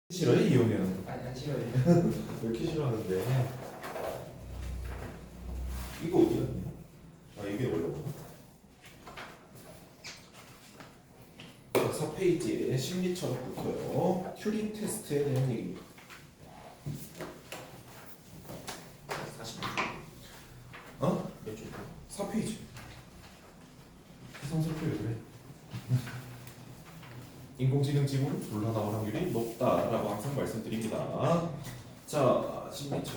싫어요? 이용해요? 아니 안 싫어요. 왜 이렇게 싫어하는데? 이거 어디 갔냐? 아 이게 원래 뭐야? 4페이지에 심리처럼부터요. 튜링 테스트에 대한 얘기입니다. 46초. 어? 몇 초? 4페이지. 기성스럽게 왜 그래? 인공지능 지구는 졸라 나올 확률이 높다라고 항상 말씀드립니다. 자, 심리처.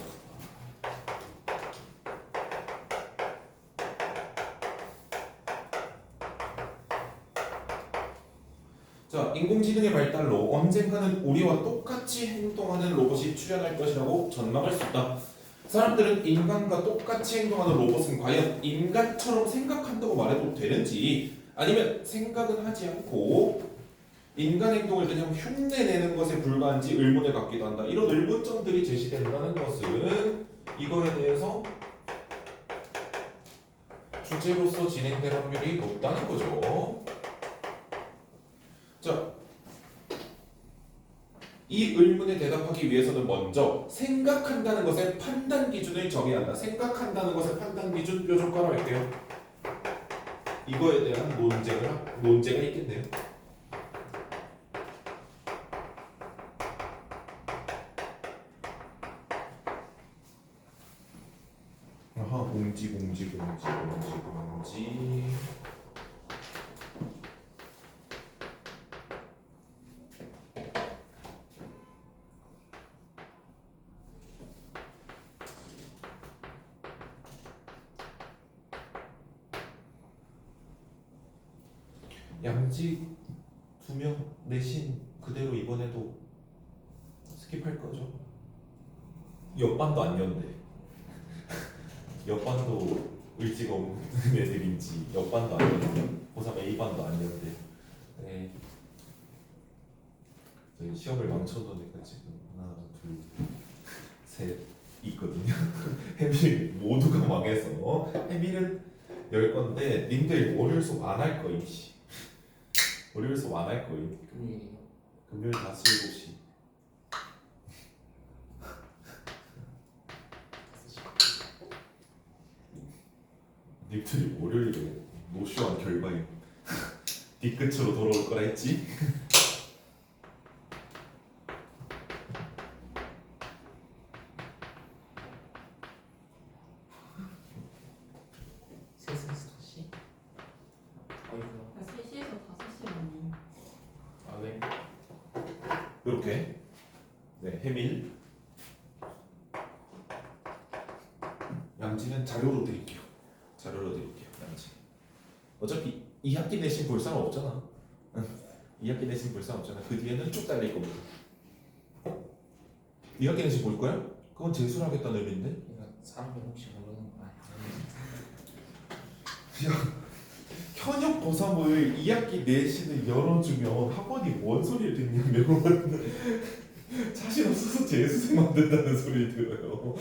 자, 인공지능의 발달로 언젠가는 우리와 똑같이 행동하는 로봇이 출현할 것이라고 전망할 수 있다. 사람들은 인간과 똑같이 행동하는 로봇은 과연 인간처럼 생각한다고 말해도 되는지, 아니면 생각은 하지 않고 인간 행동을 그냥 흉내내는 것에 불과한지 의문을 갖기도 한다. 이런 의문점들이 제시된다는 것은 이거에 대해서 주제로서 진행될 확률이 높다는 거죠. 자, 이 의문에 대답하기 위해서는 먼저 생각한다는 것의 판단 기준을 정해야 한다. 생각한다는 것의 판단 기준 뾰족가로 할게요. 이거에 대한 논제가 있겠네요. 아하, 공지. 양지 2명 내신 그대로 이번에도 스킵할 거죠? 옆반도 안 연대. 옆반도 의지가 없는 애들인지 옆반도 안 연대. 고3 A반도 안 연대. 네. 저희 시험을 망쳐놓은 애가 지금 하나, 둘, 셋 있거든요. 해밀 모두가 망해서 해밀은 열 건데 님들 월요일 수업 안 할 거임. 월요일 수업 안 할 거임. 금요일 5시 7시. 님들이 월요일에 노쇼한 결과임. 뒤끝으로 돌아올 거라 했지? 셋은 5시? 어이구야. 3시에서 5시라니. 아 왜? 이렇게 네, 해밀 양지는 자료로 드릴게요. 양지. 어차피 2학기 내신 볼 사람 없잖아. 2학기 내신 볼 사람 없잖아. 그 뒤에는 쭉 달릴 겁니다. 2학기 내신 볼 거야? 그건 재수하겠다는 의미인데? 이거 사람들 혹시 모르는 거 현역 고3을 2학기 내신을 열어주면 학원이 뭔 소리를 듣냐면 자신 없어서 재수생 만든다는 소리를 들어요.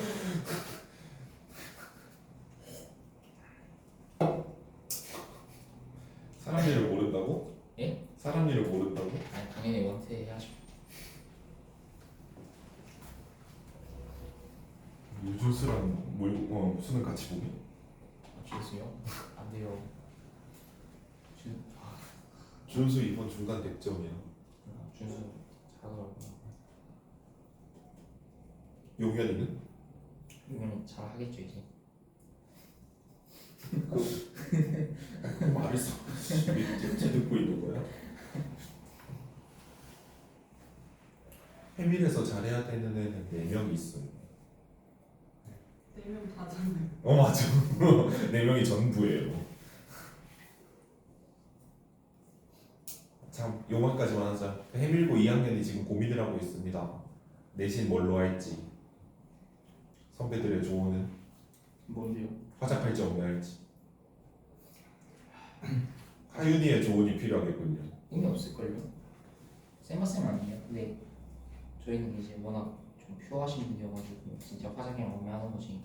사람 일을 모른다고? 예? 사람 일을 모른다고? 아니 당연히 원퇴해야죠. 유준수랑 수능 같이 보기? 준수요? 안 돼요. 준수 이번 중간 100점이야. 준수 잘하더라고요. 용현이는? 이거는 잘 하겠죠 이제. 그 말했어. 제 듣고 있는 거야? 해밀에서 잘해야 되는 애는 4명이 있어. 4명 다잖아요. 맞아. 4명이 전부예요. 참 요만까지만 하자. 해밀고 2학년이 지금 고민을 하고 있습니다. 내신 뭘로 할지. 선배들의 조언은 뭔데요? 화작할지 없나 할지. 하윤이의 조언이 필요하겠군요. 의미 없을걸요? 쌤 아니에요? 근데 저희는 이제 워낙 좀 퓨어하신 분이어가지고 진짜 화장이랑 엄매하는 거지.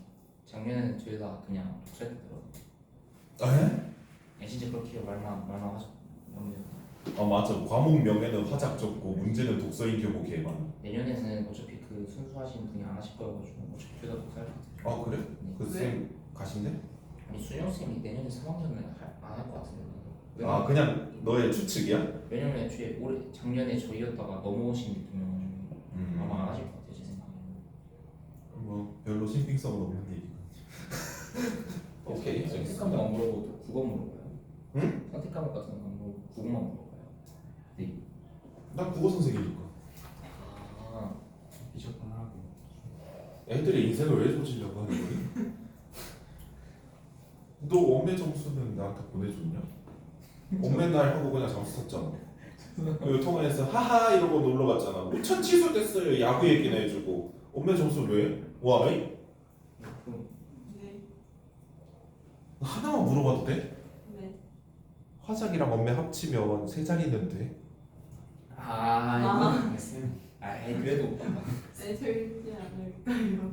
작년에는 둘 다 그냥 독설했더라고요. 아, 해? 진짜 그렇게 말만 하죠. 아 맞아. 과목명에는 화작 적고 문제는 독서인 교보 개만. 내년에는 어차피 그 순수하신 분이 안 하실 거여가지고 어차피 둘다 독서할 것 같아요. 아 그래? 네. 그 쌤 가신대? 아니 수영 쌤이 내년에 3학년은 안 할 것 같은데. 아 그냥 너의 추측이야? 왜냐면 애초에 올해 작년에 저희였다가 넘어오신 게 분명해가지고 아마 안 하실 것 같아요 제 생각에. 뭐 별로 신빙성은 없는 얘기가. 오케이 선택 알겠습니다. 과목 안 물어보고 국어 물어봐요. 응? 선택 과목 같은 거 안 물어보고 국어만 물어봐요. 네. 난 국어 선생이니까. 아 미쳤구나. 애들의 인생을 왜 조지려고 하는 거니? 너 원매 점수는 나한테 보내줬냐? 원매 날 하고 그냥 점수 탔잖아. 그리고 통화해서 하하 이러고 놀러 갔잖아. 우천 취소됐어요. 야구 얘기나 해주고. 원매 점수 왜? 와이? 그럼 네. 하나만 물어봐도 돼? 네. 화작이랑 원매 합치면 세 자리는 돼? 이거 아이 그래도 네, 절대 안 할까요?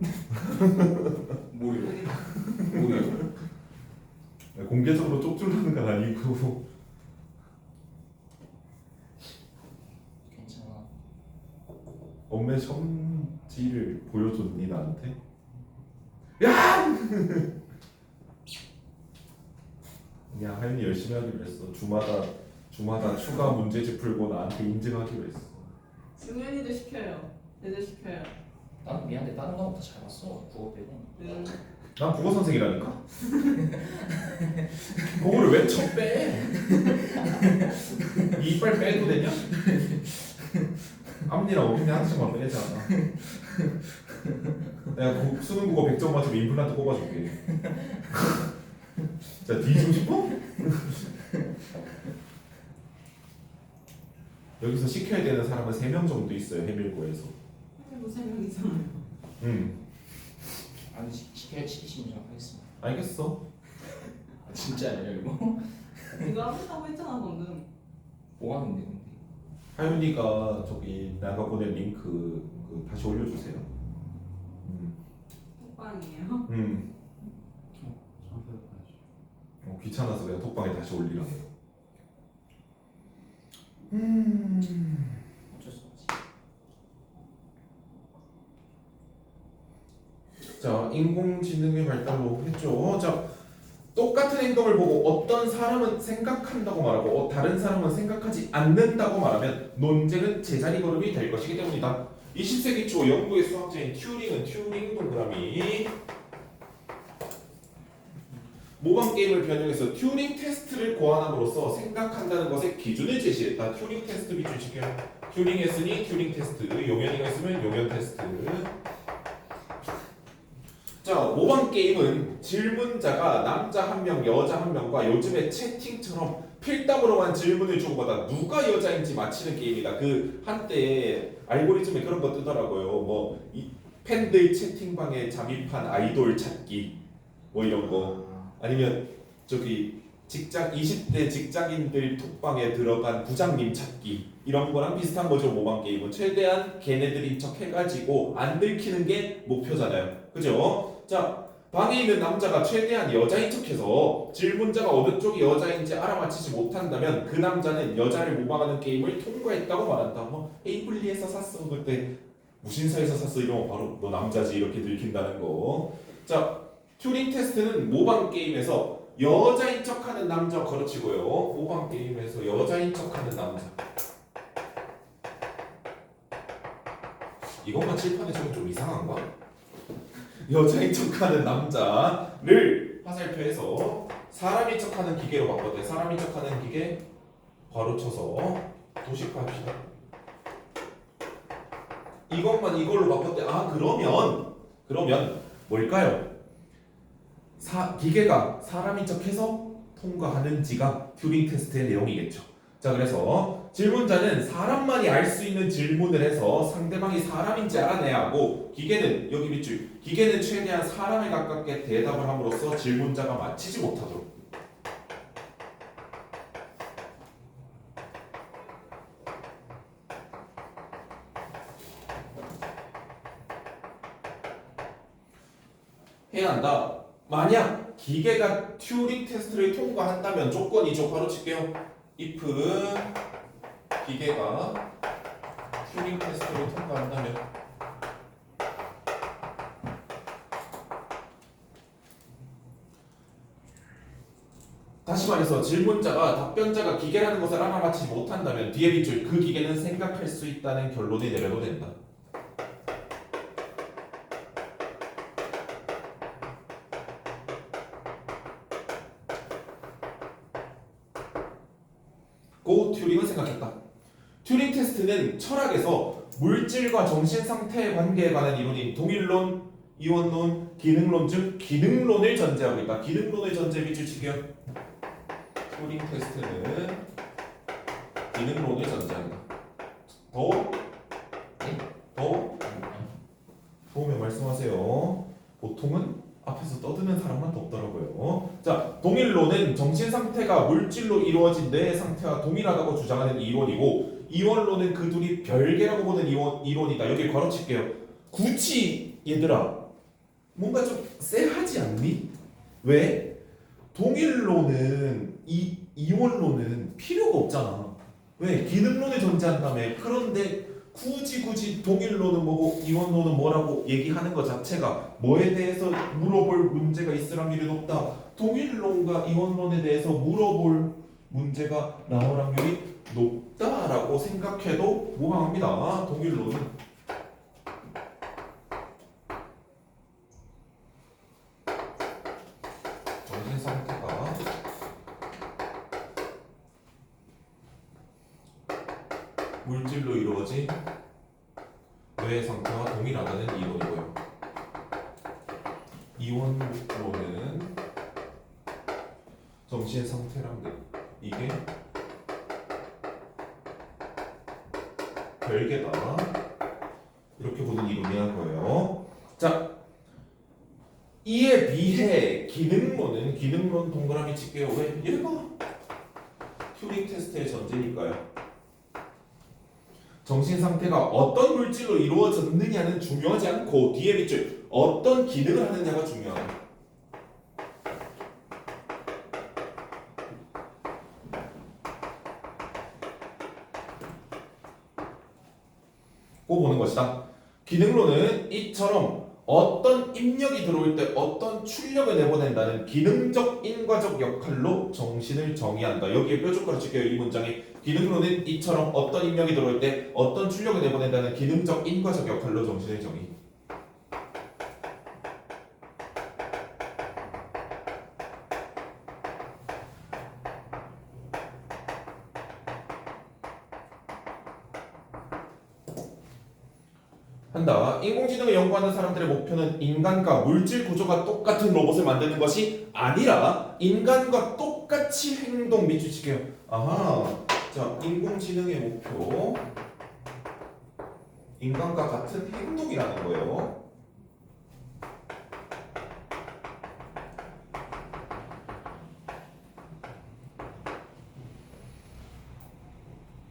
뭐요? 모르겠다. 뭐요? 공개적으로 쪽줄르는 건 아니고. 괜찮아. 원매 첨지를 보여줬니 나한테? 야! 야 하윤이 열심히 하기로 했어. 주마다 추가 문제집 풀고 나한테 인증하기로 했어. 승현이도 시켜요. 얘도 시켜요. 나는 미안한데 다른 과목 다 잘 봤어. 국어 빼고. 난 국어 선생이라니까. 그거를 왜 쳐 빼? 이 이빨 빼도 되냐? 앞니랑 어금니 하나씩만 빼잖아. 내가 수능 국어 100점 맞으면 임플란트 꼽아줄게. 자 뒤지고 싶어? 여기서 시켜야 되는 사람은 3명 정도 있어요. 해밀고에서. 뭐 생각이잖아요. 아니 시키시면 좀 하겠습니다. 알겠어. 아, 진짜예요 이거? 이거 하겠다고 했잖아 방금. 뭐 하는데 근데? 하윤이가 저기 내가 보낸 링크 그 다시 올려주세요. 호빵이에요. 저한테 봐야지. 귀찮아서 내가 톡방에 다시 올리라고. 어쩔 수 없지. 자, 인공지능의 발달로 했죠. 자, 똑같은 행동을 보고 어떤 사람은 생각한다고 말하고 다른 사람은 생각하지 않는다고 말하면 논쟁은 제자리 걸음이 될 것이기 때문이다. 20세기 초 영국의 수학자인 튜링은 튜링 동그라미 모방 게임을 변형해서 튜링 테스트를 고안함으로써 생각한다는 것의 기준을 제시했다. 튜링 테스트 기준 시켜. 튜링 했으니 튜링 테스트, 용현이가 했으면 용현 테스트. 자, 모방 게임은 질문자가 남자 한 명, 여자 한 명과 요즘의 채팅처럼 필담으로만 질문을 주고받아 누가 여자인지 맞히는 게임이다. 그 한때 알고리즘에 그런 거 뜨더라고요. 뭐 이 팬들 채팅방에 잠입한 아이돌 찾기 뭐 이런 거. 아니면 저기 직장 20대 직장인들 톡방에 들어간 부장님 찾기 이런 거랑 비슷한 거죠. 모방 게임은 최대한 걔네들인 척 해가지고 안 들키는 게 목표잖아요. 그죠? 자, 방에 있는 남자가 최대한 여자인 척해서 질문자가 어느 쪽이 여자인지 알아맞히지 못한다면 그 남자는 여자를 모방하는 게임을 통과했다고 말한다. 뭐 에이블리에서 샀어 그때 무신사에서 샀어 이러면 바로 너 남자지 이렇게 들킨다는 거. 자, 튜링 테스트는 모방 게임에서 여자인 척하는 남자 걸어치고요. 모방 게임에서 여자인 척하는 남자. 이것만 칠판에 적으면 좀 이상한가? 여자인 척하는 남자를 화살표해서 사람인 척하는 기계로 바꿨대. 사람인 척하는 기계 바로 쳐서 도식화합시다. 이것만 이걸로 바꿨대. 아 그러면 뭘까요? 기계가 사람인 척해서 통과하는지가 튜링 테스트의 내용이겠죠. 자, 그래서 질문자는 사람만이 알 수 있는 질문을 해서 상대방이 사람인지 알아내야 하고 기계는 여기 밑줄 기계는 최대한 사람에 가깝게 대답을 함으로써 질문자가 맞히지 못하도록. 해야 한다. 만약 기계가 튜링 테스트를 통과한다면 조건이죠. 바로 칠게요. if 기계가 튜링 테스트를 통과한다면 다시 말해서 질문자가 답변자가 기계라는 것을 알아맞히지 못한다면 뒤에 밑줄 그 기계는 생각할 수 있다는 결론이 내려도 된다. 고 튜링은 생각했다. 튜링 테스트는 철학에서 물질과 정신 상태의 관계에 관한 이론인 동일론, 이원론, 기능론 중 기능론을 전제하고 있다. 기능론의 전제 밑줄 치기요. 튜링 테스트는 기능론을 전제한다. 더? 더? 도우면 말씀하세요. 보통은 앞에서 떠드는 사람만 덥더라고요. 자, 동일론은 정신 상태가 물질로 이루어진 뇌의 상태와 동일하다고 주장하는 이론이고, 이원론은 그 둘이 별개라고 보는 이론이다. 여기 괄호칠게요. 굳이 얘들아, 뭔가 좀 쎄하지 않니? 왜? 동일론은 이원론은 필요가 없잖아. 왜? 기능론을 전제한다며. 그런데 굳이 동일론은 뭐고 이원론은 뭐라고 얘기하는 것 자체가 뭐에 대해서 물어볼 문제가 있을 확률이 높다. 동일론과 이원론에 대해서 물어볼 문제가 나올 확률이 높다라고 생각해도 무방합니다. 동일론은 정신 상태가 물질로 이루어진 뇌의 상태와 동일하다는 이론이고요. 이원론은 정신 상태랑 이게 별개다. 이렇게 보는 이론이란 거예요. 자, 이에 비해 기능론 동그라미 칠게요. 왜? 얘가 튜링 테스트의 전제니까요. 정신 상태가 어떤 물질로 이루어졌느냐는 중요하지 않고 뒤에 밑줄 어떤 기능을 하느냐가 중요하다. 고 보는 것이다. 기능론은 이처럼 어떤 입력이 들어올 때 어떤 출력을 내보낸다는 기능적 인과적 역할로 정신을 정의한다. 여기에 뾰족하게 칠게요. 이 문장에 기능론은 이처럼 어떤 입력이 들어올 때 어떤 출력을 내보낸다는 기능적 인과적 역할로 정신을 정의. 한다. 인공지능을 연구하는 사람들의 목표는 인간과 물질 구조가 똑같은 로봇을 만드는 것이 아니라 인간과 똑같이 행동 밑줄 칠게요. 아하. 자, 인공지능의 목표 인간과 같은 행동이라는 거예요.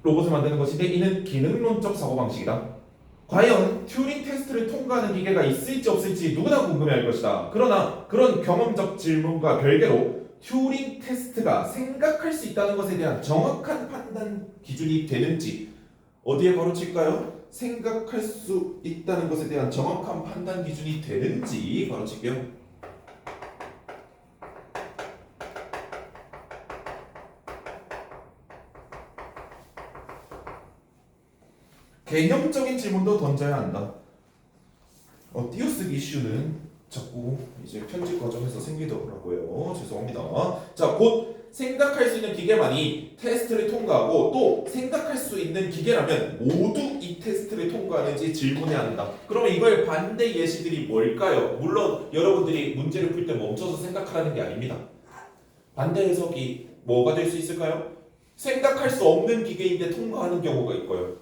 로봇을 만드는 것인데 이는 기능론적 사고방식이다. 과연 튜링 테스트를 통과하는 기계가 있을지 없을지 누구나 궁금해할 것이다. 그러나 그런 경험적 질문과 별개로 튜링 테스트가 생각할 수 있다는 것에 대한 정확한 판단 기준이 되는지 어디에 바로 칠까요? 생각할 수 있다는 것에 대한 정확한 판단 기준이 되는지 바로 칠게요. 개념적인 질문도 던져야 한다. 띄어쓰기 이슈는 자꾸 이제 편집 과정에서 생기더라고요. 죄송합니다. 자, 곧 생각할 수 있는 기계만이 테스트를 통과하고 또 생각할 수 있는 기계라면 모두 이 테스트를 통과하는지 질문해야 한다. 그러면 이걸 반대 예시들이 뭘까요? 물론 여러분들이 문제를 풀 때 멈춰서 생각하라는 게 아닙니다. 반대 해석이 뭐가 될 수 있을까요? 생각할 수 없는 기계인데 통과하는 경우가 있고요.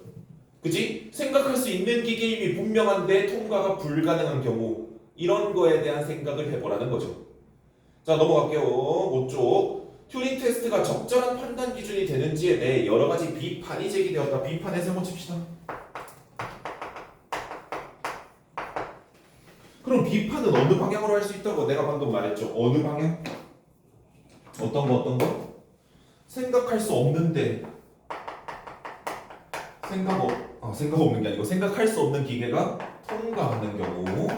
그치? 생각할 수 있는 기계임이 분명한데 통과가 불가능한 경우 이런 거에 대한 생각을 해보라는 거죠. 자, 넘어갈게요. 5쪽 튜링 테스트가 적절한 판단 기준이 되는지에 대해 여러 가지 비판이 제기되었다. 비판에 세모 칩시다. 그럼 비판은 어느 방향으로 할 수 있다고 내가 방금 말했죠. 어느 방향? 어떤 거? 생각할 수 없는데 생각 없는 게 아니고 생각할 수 없는 기계가 통과하는 경우,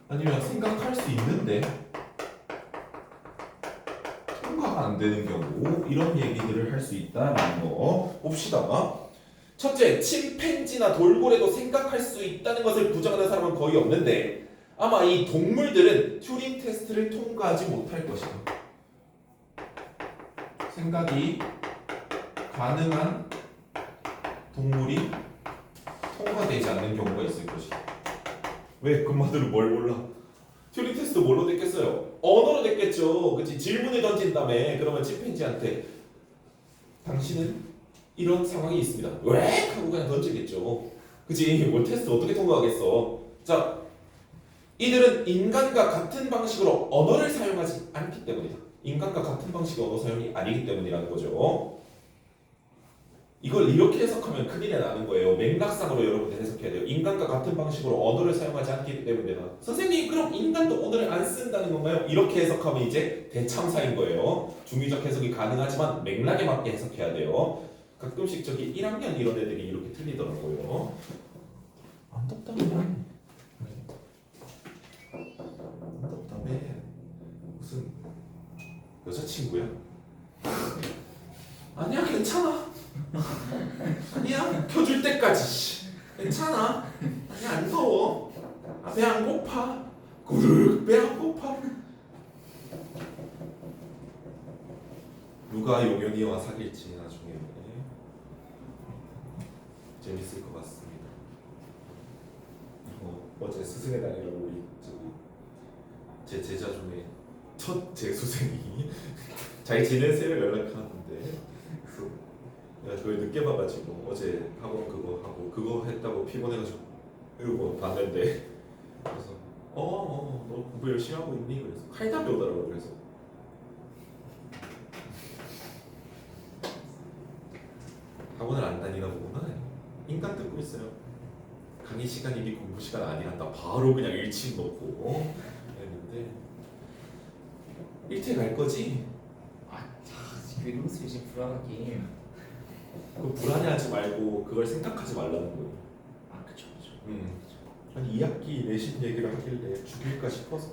아니면 생각할 수 있는데 통과가 안 되는 경우, 이런 얘기들을 할 수 있다는 거 봅시다. 첫째, 침팬지나 돌고래도 생각할 수 있다는 것을 부정하는 사람은 거의 없는데 아마 이 동물들은 튜링 테스트를 통과하지 못할 것이다. 생각이 가능한 동물이 통과되지 않는 경우가 있을 것이다. 왜? 그마들은 뭘 몰라? 튜링 테스트 뭘로 됐겠어요? 언어로 됐겠죠. 그치? 질문을 던진 다음에 그러면 침팬지한테 당신은 이런 상황이 있습니다. 왜? 하고 그냥 던지겠죠. 그치? 뭘 테스트 어떻게 통과하겠어? 자, 이들은 인간과 같은 방식으로 언어를 사용하지 않기 때문이다. 인간과 같은 방식의 언어 사용이 아니기 때문이라는 거죠. 이걸 이렇게 해석하면 큰일이 나는 거예요. 맥락상으로 여러분들 해석해야 돼요. 인간과 같은 방식으로 언어를 사용하지 않기 때문이다. 선생님, 그럼 인간도 언어를 안 쓴다는 건가요? 이렇게 해석하면 이제 대참사인 거예요. 중의적 해석이 가능하지만 맥락에 맞게 해석해야 돼요. 가끔씩 저기 1학년 이런 애들이 이렇게 틀리더라고요. 안 덥다며. 안 덥다며. 무슨 여자친구야? 아니야, 괜찮아. 아니야, 켜줄 때까지. 괜찮아. 아니야, 안 더워. 아, 배 안 고파. 구르륵 배 안 고파. 누가 용현이와 사귈지 나중에 재밌을 것 같습니다. 어제 스승의 날이라고 우리 제 제자 중에 첫 재수생이 잘 지내세요 연락하는데, 그래서 내가 그걸 늦게 봐가지고 어제 학원 그거 했다고 피곤해가지고 이러고 봤는데, 그래서 너 공부 열심히 하고 있니? 그래서 칼답이 오더라고. 그래서 학원을 안 다니나 보구나. 인간 듣고 있어요. 강의 시간이 이미 공부 시간 아니란다. 바로 그냥 일침 놓고 했는데, 일태 갈 거지? 왜 이러면서 이제 불안하게. 그 불안해하지 말고 그걸 생각하지 말라는 거예요. 아, 그쵸. 아니 2학기 내신 얘기를 하길래 죽일까 싶어서.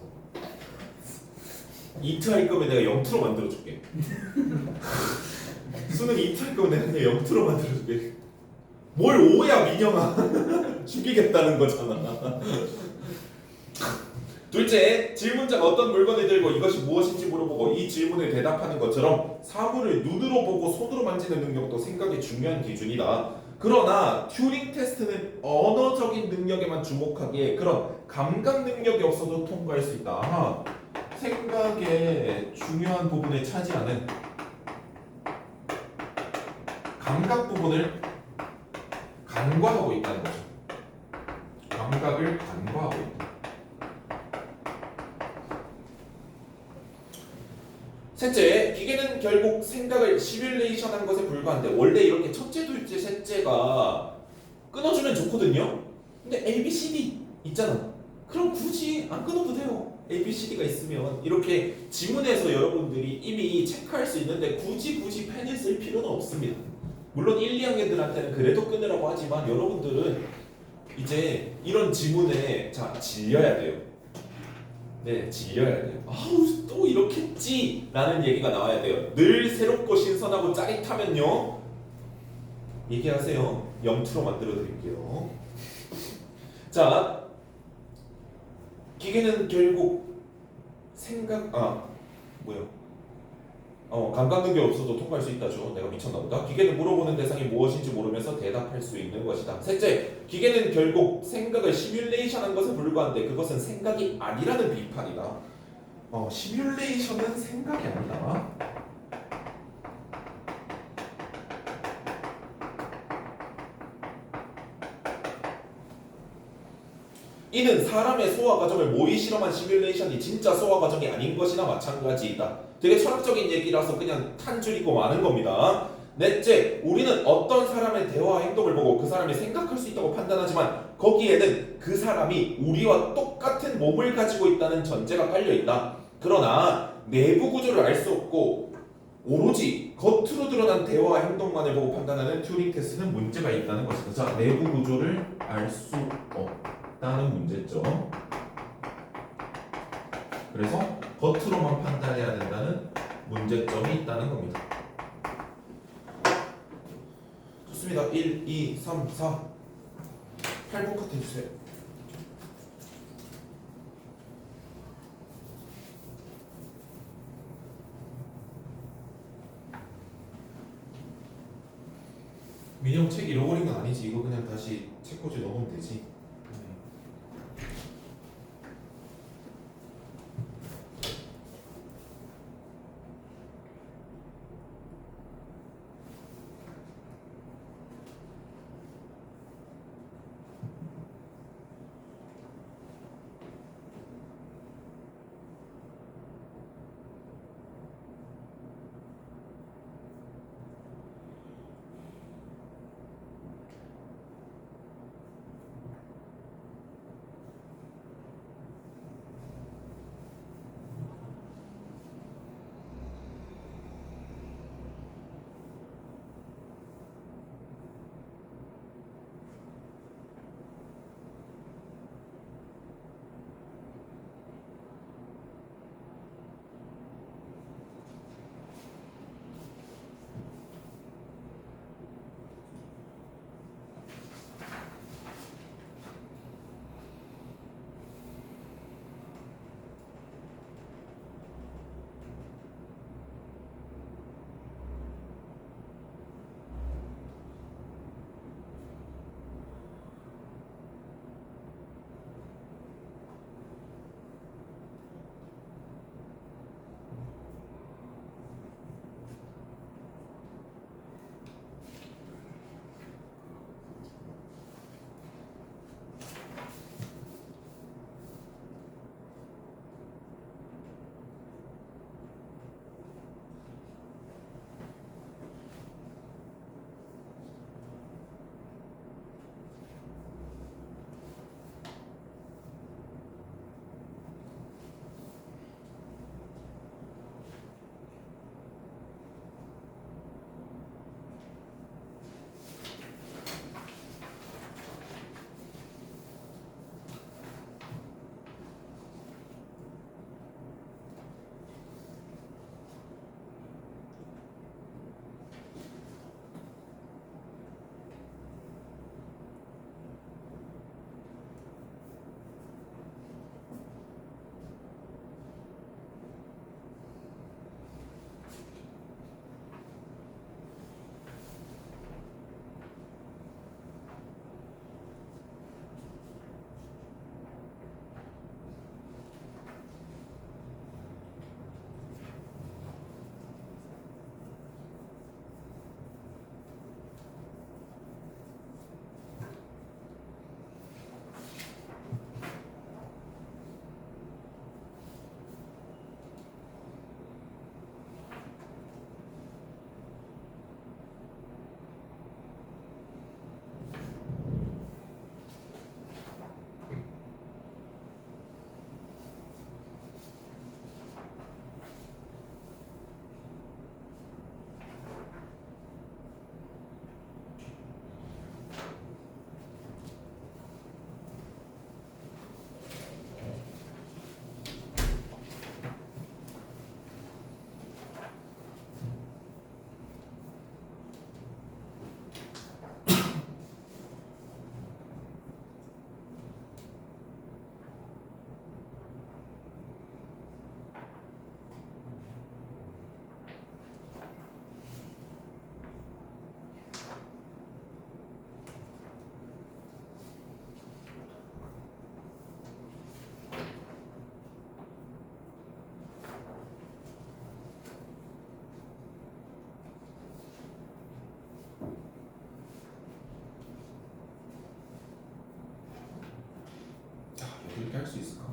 이트 할 거면 내가 영투로 만들어줄게. 수능 이트 할 거면 내가 그냥 영투로 만들어줄게. 뭘 오야 민영아. 죽이겠다는 거잖아. 둘째, 질문자가 어떤 물건을 들고 이것이 무엇인지 물어보고 이 질문에 대답하는 것처럼 사물을 눈으로 보고 손으로 만지는 능력도 생각의 중요한 기준이다. 그러나 튜링 테스트는 언어적인 능력에만 주목하기에 그런 감각 능력이 없어도 통과할 수 있다. 아하, 생각의 중요한 부분을 차지하는 감각 부분을 간과하고 있다는 거죠. 감각을 간과하고 있다. 셋째, 기계는 결국 생각을 시뮬레이션한 것에 불과한데, 원래 이렇게 첫째, 둘째, 셋째가 끊어주면 좋거든요. 근데 A, B, C, D 있잖아. 그럼 굳이 안 끊어도 돼요. A, B, C, D가 있으면 이렇게 지문에서 여러분들이 이미 체크할 수 있는데 굳이 펜을 쓸 필요는 없습니다. 물론 1, 2학년들한테는 그래도 끊으라고 하지만 여러분들은 이제 이런 지문에 질려야 돼요. 네, 질려야 돼요. 아우, 또 이렇겠지 라는 얘기가 나와야 돼요. 늘 새롭고 신선하고 짜릿하면요, 얘기하세요. 영투로 만들어 드릴게요. 자, 기계는 결국 감각 능력이 없어도 통과할 수 있다죠. 내가 미쳤나 보다. 기계는 물어보는 대상이 무엇인지 모르면서 대답할 수 있는 것이다. 셋째, 기계는 결국 생각을 시뮬레이션한 것에 불과한데 그것은 생각이 아니라는 비판이다. 시뮬레이션은 생각이 아니다. 이는 사람의 소화 과정을 모의 실험한 시뮬레이션이 진짜 소화 과정이 아닌 것이나 마찬가지이다. 되게 철학적인 얘기라서 그냥 한 줄이고 마는 겁니다. 넷째, 우리는 어떤 사람의 대화 행동을 보고 그 사람이 생각할 수 있다고 판단하지만 거기에는 그 사람이 우리와 똑같은 몸을 가지고 있다는 전제가 깔려 있다. 그러나 내부 구조를 알 수 없고 오로지 겉으로 드러난 대화와 행동만을 보고 판단하는 튜링 테스트는 문제가 있다는 것이다. 자, 내부 구조를 알 수 없다는 문제점. 그래서 겉으로만 판단해야 된다는 문제점이 있다는 겁니다. 좋습니다. 1, 2, 3, 4 8번 컷 해주세요. 민영 책 잃어버린 건 아니지. 이거 그냥 다시 책꽂이 넣으면 되지. 이렇게 할 수 있을까?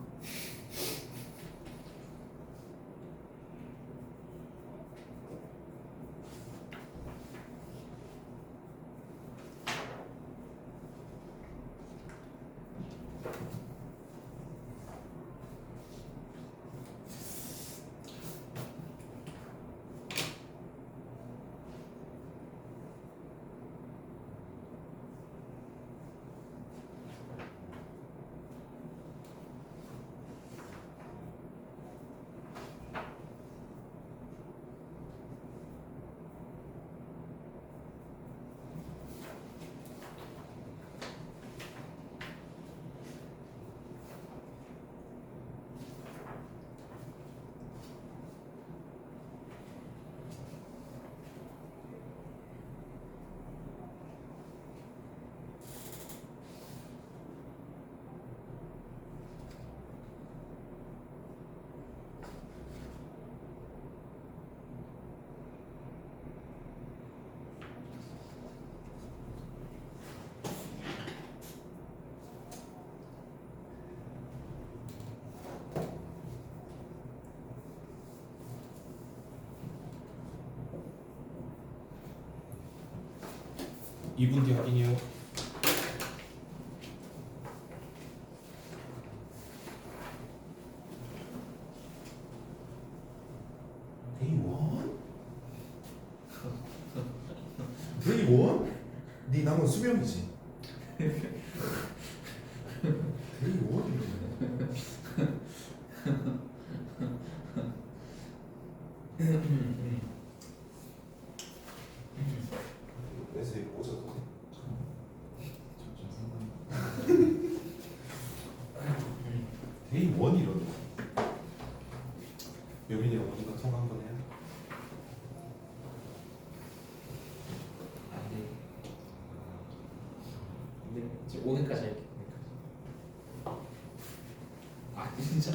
2분 뒤 확인이요. 데이 원? 데이 원? 네 남은 수명이지. 데이 원? 그래서 이거 꽂아도 돼? 데이 원이라고. 여민이 어머니가 통화한 거네요. 네. 근데 이제 오늘까지 할게. 오늘까지. 진짜.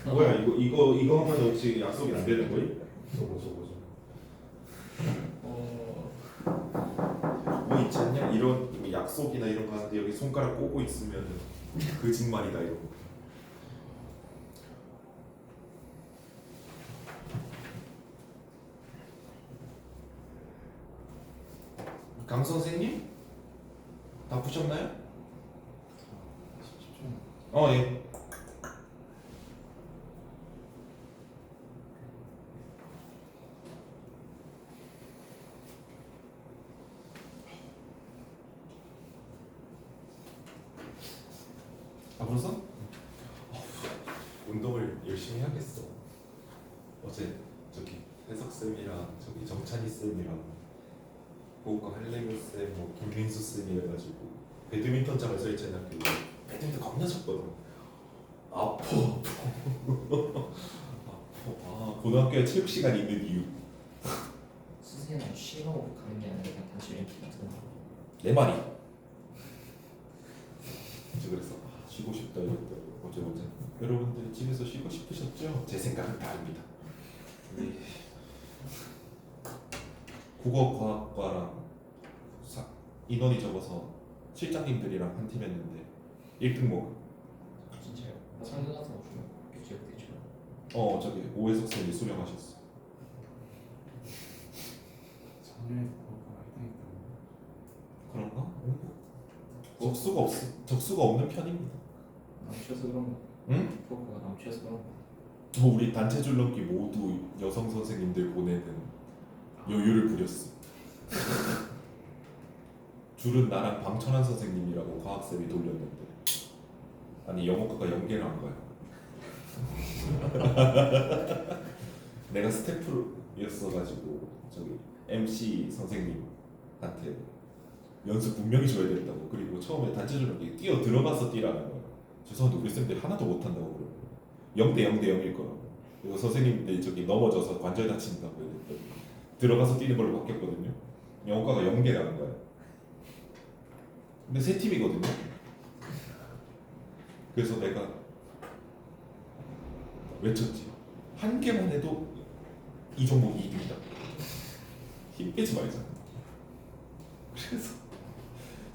뭐야 이거 하면 혹시 약속이 안 되는 거임? 저거. 뭐 있지 않냐? 이런 약속이나 이런 거 하는데 여기 손가락 꼬고 있으면 거짓말이다 이거. 강 선생님? 다 푸셨나요? 예. 아 벌써? 운동을 열심히 해야겠어. 어제 저기 해석 쌤이랑 저기 정찬이 쌤이랑 보고 할래미 쌤, 뭐 김민수 쌤이 해가지고 배드민턴장을 설치해놨 배드민턴 겁나 쳤거든. 아파. 아 고등학교에 체육 시간 있는 이유. 선생님 쉬고 가는 게 아니라 그냥 단지 이렇게 같은 거. 내 말이. 저 그래서 쉬고 싶다 이랬다. 어제 여러분들이 집에서 쉬고 싶으셨죠? 제 생각은 다릅니다. 네. 국어과학과랑 인원이 적어서 실장님들이랑 한 팀이었는데 1등 먹. 진짜요? 상금 같은 거 주면 교체력 되죠. 저기 오해석 쌤이 수령하셨어. 작년에 그거가 1등했다고. 그런가? 적수가 없는 편입니다. 남치여서 그런 거. 응? 그거가 남치여서 그런 거. 우리 단체 줄넘기 모두 여성 선생님들 보내는 여유를 부렸어. 줄은 나랑 방천환 선생님이라고 과학쌤이 돌렸는데 아니 영어과가 연계를 한 거야. 내가 스태프였어가지고 저기 MC 선생님한테 연습 분명히 줘야 된다고. 그리고 처음에 단체 줄넘기 뛰어 들어가서 뛰라는 거야. 죄송한데 우리 쌤들이 하나도 못한다고 그러고 0대 0일 거라고. 그리고 선생님들이 저기 넘어져서 관절 다친다고 이랬더니 들어가서 뛰는 걸로 바뀌었거든요. 영어과가 연계라는 거야. 근데 세 팀이거든요. 그래서 내가 외쳤지. 한 개만 해도 이 종목이 이득이다. 힘 빼지 말자. 그래서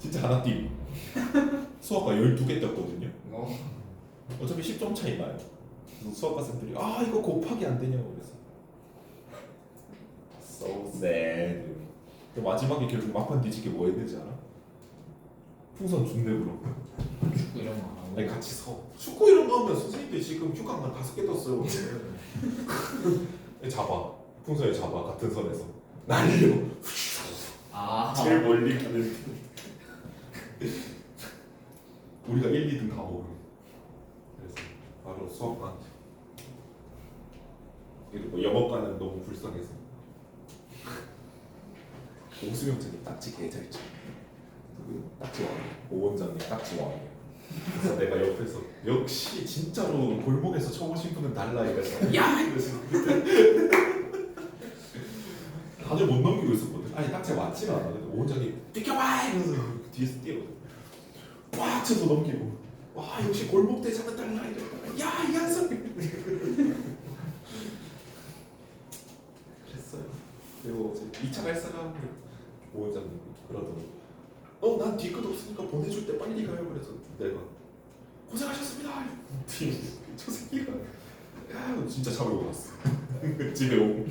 진짜 하나 뛰고 수학과 12개 떴거든요. 어차피 10점 차이 나요. 그래서 수학과 쌤들이 이거 곱하기 안 되냐고 그래서 so sad. 그 마지막에 결국 막판 뒤집게 뭐 해야 되지 않아? 풍선 준내부로. 축구 이런 거 안 하고. 아니 같이 서. 축구 이런 거 하면 선생님들 지금 휴강만 5개 떴어요. 잡아. 풍선에 잡아. 같은 선에서 날려. 제일 멀리 가는. 우리가 1, 2등 다 먹음. 그래서 바로 수학과. 그리고 영어과는 너무 불쌍해서 오수영장이 딱지 개잘 쳐. 딱지 왕. 오원장님 딱지 왕. 그래서 내가 옆에서 역시 진짜로 골목에서 쳐보신 분은 달라 이래서 야 이러면서 다들 못 넘기고 있었거든. 아니 딱지 맞지가 않아. 오원장님 비켜봐 이러면서 뒤에서 뛰어거든. 빡 쳐서 넘기고 와 역시 골목 대장은 달라 이랬다가 야이 한성 그랬어요. 그리고 2차 갈 사람 오원장님 그러더라고. 난 뒤끝 없으니까 보내줄 때 빨리 가요. 그래서 내가 고생하셨습니다. 저 새끼가 진짜 잡으러 갔어. 집에 오고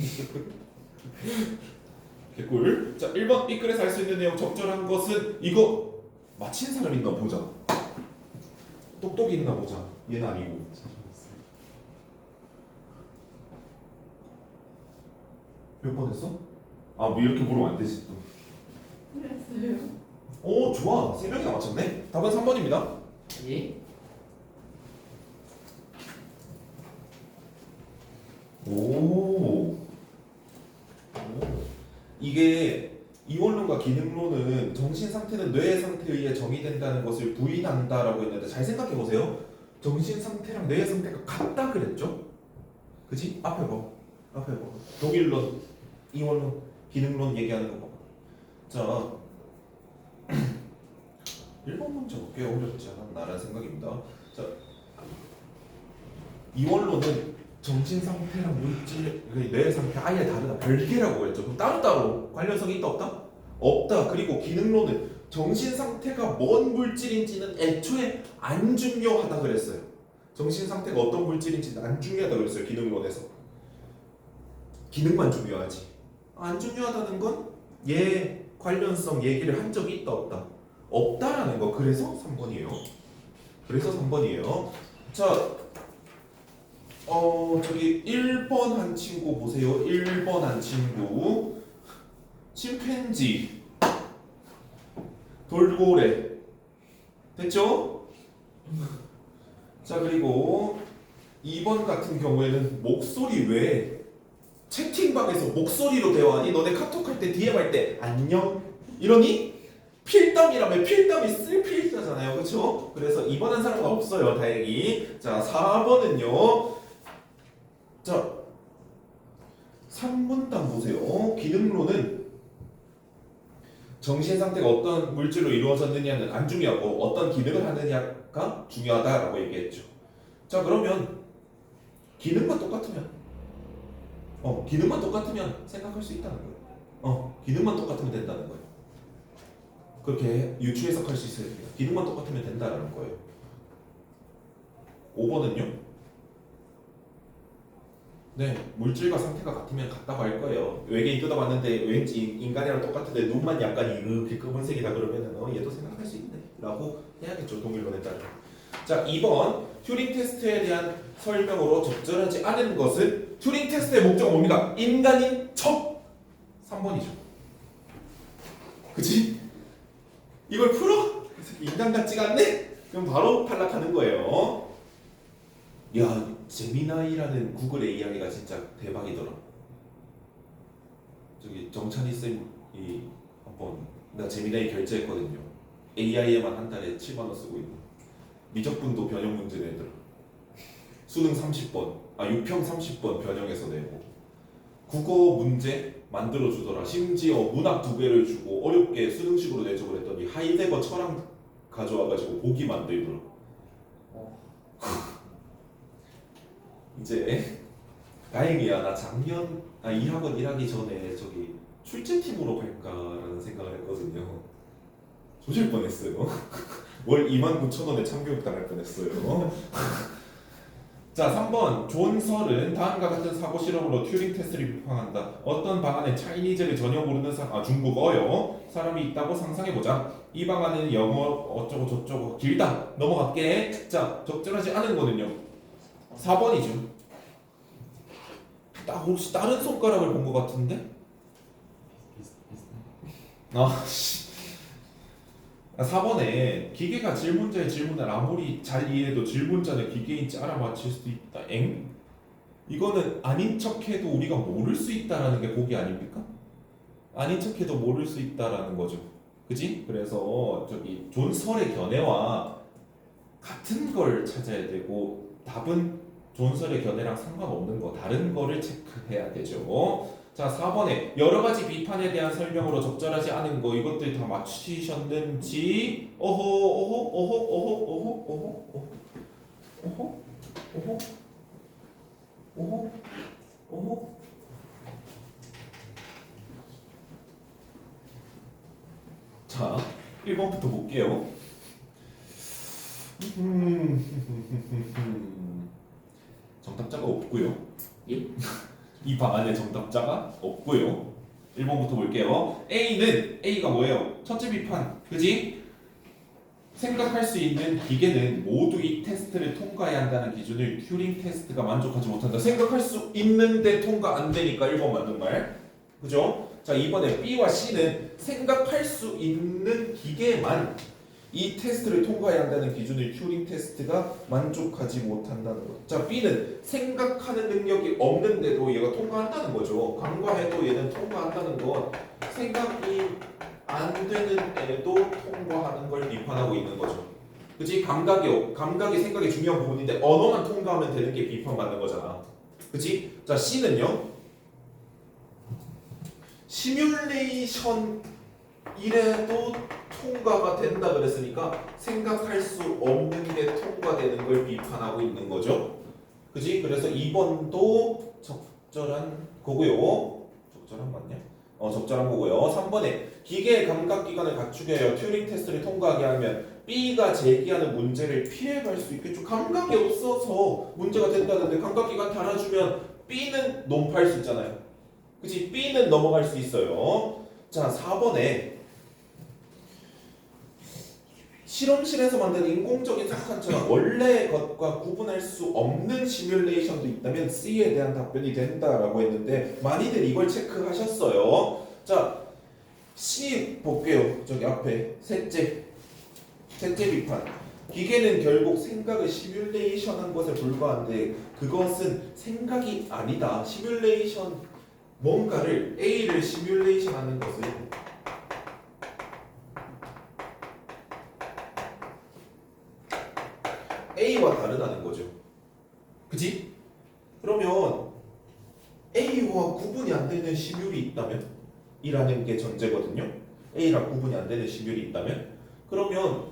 개꿀. 자 1번 이 글에서 알 수 있는 내용 적절한 것은 이거 맞힌 사람 있나 보자. 똑똑이 있나 보자. 얘는 아니고. 몇 번 했어? 아 뭐 이렇게 물으면 안 되지 또. 그랬어요. 오 좋아. 3명이나 맞췄네. 답은 3번입니다. 예? 오. 이게 이원론과 기능론은 정신 상태는 뇌의 상태에 의해 정의된다는 것을 부인한다라고 했는데 잘 생각해 보세요. 정신 상태랑 뇌의 상태가 같다 그랬죠? 그지? 앞에 봐. 앞에 봐. 독일론, 이원론, 기능론 얘기하는 거 봐. 자, 1번 문제가 꽤 어렵지 않았나라는 생각입니다. 자, 이원론은 정신 상태랑 물질, 뇌 상태 아예 다르다, 별개라고 했죠. 그럼 따로따로 관련성이 있다 없다? 없다. 그리고 기능론은 정신 상태가 뭔 물질인지는 애초에 안 중요하다 그랬어요. 정신 상태가 어떤 물질인지는 안 중요하다 그랬어요. 기능론에서 기능만 중요하지. 안 중요하다는 건 얘 관련성 얘기를 한 적이 있다 없다? 없다라는 거. 그래서 3번이에요. 그래서 3번이에요. 자. 저기 1번 한 친구 보세요. 1번 한 친구 침팬지 돌고래 됐죠? 자 그리고 2번 같은 경우에는 목소리 왜 채팅방에서 목소리로 대화하니? 너네 카톡 할 때 DM 할 때 안녕 이러니? 필담이라며. 필담이 쓸 필자잖아요. 그쵸? 그래서 2번 한 사람은 없어요. 다행히. 자 4번은요. 자, 3문단 보세요. 기능론은 정신 상태가 어떤 물질로 이루어졌느냐는 안 중요하고 어떤 기능을 하느냐가 중요하다라고 얘기했죠. 자, 그러면 기능만 똑같으면 기능만 똑같으면 생각할 수 있다는 거예요. 기능만 똑같으면 된다는 거예요. 그렇게 유추 해석할 수 있어야 돼요. 기능만 똑같으면 된다라는 거예요. 5번은요? 네, 물질과 상태가 같으면 같다고 할 거예요. 외계인 뜯어봤는데 왠지 인간이랑 똑같은데 눈만 약간 이렇게 검은색이다 그러면은 얘도 생각할 수 있네 라고 해야겠죠. 동일론에 따라. 자 2번 튜링 테스트에 대한 설명으로 적절하지 않은 것은 튜링 테스트의 목적은 뭡니까? 인간인 척. 3번이죠. 그치? 이걸 풀어? 인간 같지가 않네? 그럼 바로 탈락하는 거예요. 야 제미나이라는 구글 AI가 진짜 대박이더라. 저기 정찬희 쌤이 한번 나 제미나이 결제했거든요. AI에만 한 달에 7만 원 쓰고 있는. 미적분도 변형 문제 내더라. 수능 30번, 유평 30번 변형해서 내고. 국어 문제 만들어 주더라. 심지어 문학 2개를 주고 어렵게 수능식으로 내줘 그랬더니 하이데거 철학 가져와가지고 보기 만들더라. 이제 다행이야. 나 작년 이 학원 일하기 전에 저기 출제팀으로 갈까라는 생각을 했거든요. 조질 뻔했어요. 월 29,000원에 참교육 당할 뻔했어요. 자 3번 존설은 다음과 같은 사고 실험으로 튜링 테스트를 비판한다. 어떤 방안에 차이니즈를 전혀 모르는 중국어요. 사람이 있다고 상상해보자. 이 방안은 영어 어쩌고 저쩌고 길다. 넘어갈게. 자 적절하지 않은 거는요. 4번이죠. 혹시 다른 손가락을 본 것 같은데? 씨. 4번에 기계가 질문자의 질문을 아무리 잘 이해해도 질문자는 기계인지 알아맞힐 수도 있다. 이거는 아닌 척해도 우리가 모를 수 있다라는 게 보기 아닙니까? 아닌 척해도 모를 수 있다라는 거죠. 그지? 그래서 저기 존설의 견해와 같은 걸 찾아야 되고 답은 존설의 견해랑 상관없는 거 다른 거를 체크해야 되죠. 자 4번에 여러가지 비판에 대한 설명으로 적절하지 않은 거 이것들 다 맞추셨는지 자 1번부터 볼게요. 정답자가 없고요. 예? 이 방안에 정답자가 없고요. 1번부터 볼게요. A가 뭐예요? 첫째 비판. 그지? 생각할 수 있는 기계는 모두 이 테스트를 통과해야 한다는 기준을 튜링 테스트가 만족하지 못한다. 생각할 수 있는데 통과 안 되니까 1번 맞는 말. 그죠? 자, 이번에 B와 C는 생각할 수 있는 기계만 이 테스트를 통과해야 한다는 기준을 튜링 테스트가 만족하지 못한다는 거. 자, B는 생각하는 능력이 없는데도 얘가 통과한다는 거죠. 간과해도 얘는 통과한다는 건 생각이 안 되는 애도 통과하는 걸 비판하고 있는 거죠. 그치? 감각이 생각의 중요한 부분인데 언어만 통과하면 되는 게 비판받는 거잖아. 그치? 자, C는요. 시뮬레이션 이래도 통과가 된다 그랬으니까 생각할 수 없는 게 통과되는 걸 비판하고 있는 거죠. 그지? 그래서 2번도 적절한 거고요. 적절한 맞냐? 적절한 거고요. 3번에 기계의 감각기관을 갖추게 하여 튜링 테스트를 통과하게 하면 B가 제기하는 문제를 피해갈 수 있겠죠. 감각이 없어서 문제가 된다는데 감각기관 달아주면 B는 논파할 수 있잖아요. 그치? B는 넘어갈 수 있어요. 자, 4번에 실험실에서 만든 인공적인 사건처럼 원래의 것과 구분할 수 없는 시뮬레이션도 있다면 C에 대한 답변이 된다라고 했는데 많이들 이걸 체크하셨어요. 자, C 볼게요. 저기 앞에 셋째 비판. 기계는 결국 생각을 시뮬레이션한 것에 불과한데 그것은 생각이 아니다. 시뮬레이션 뭔가를 A를 시뮬레이션하는 것을 A와 다르다는 거죠. 그치? 그러면 A와 구분이 안 되는 시뮬이 있다면? 이라는 게 전제거든요. A랑 구분이 안 되는 시뮬이 있다면? 그러면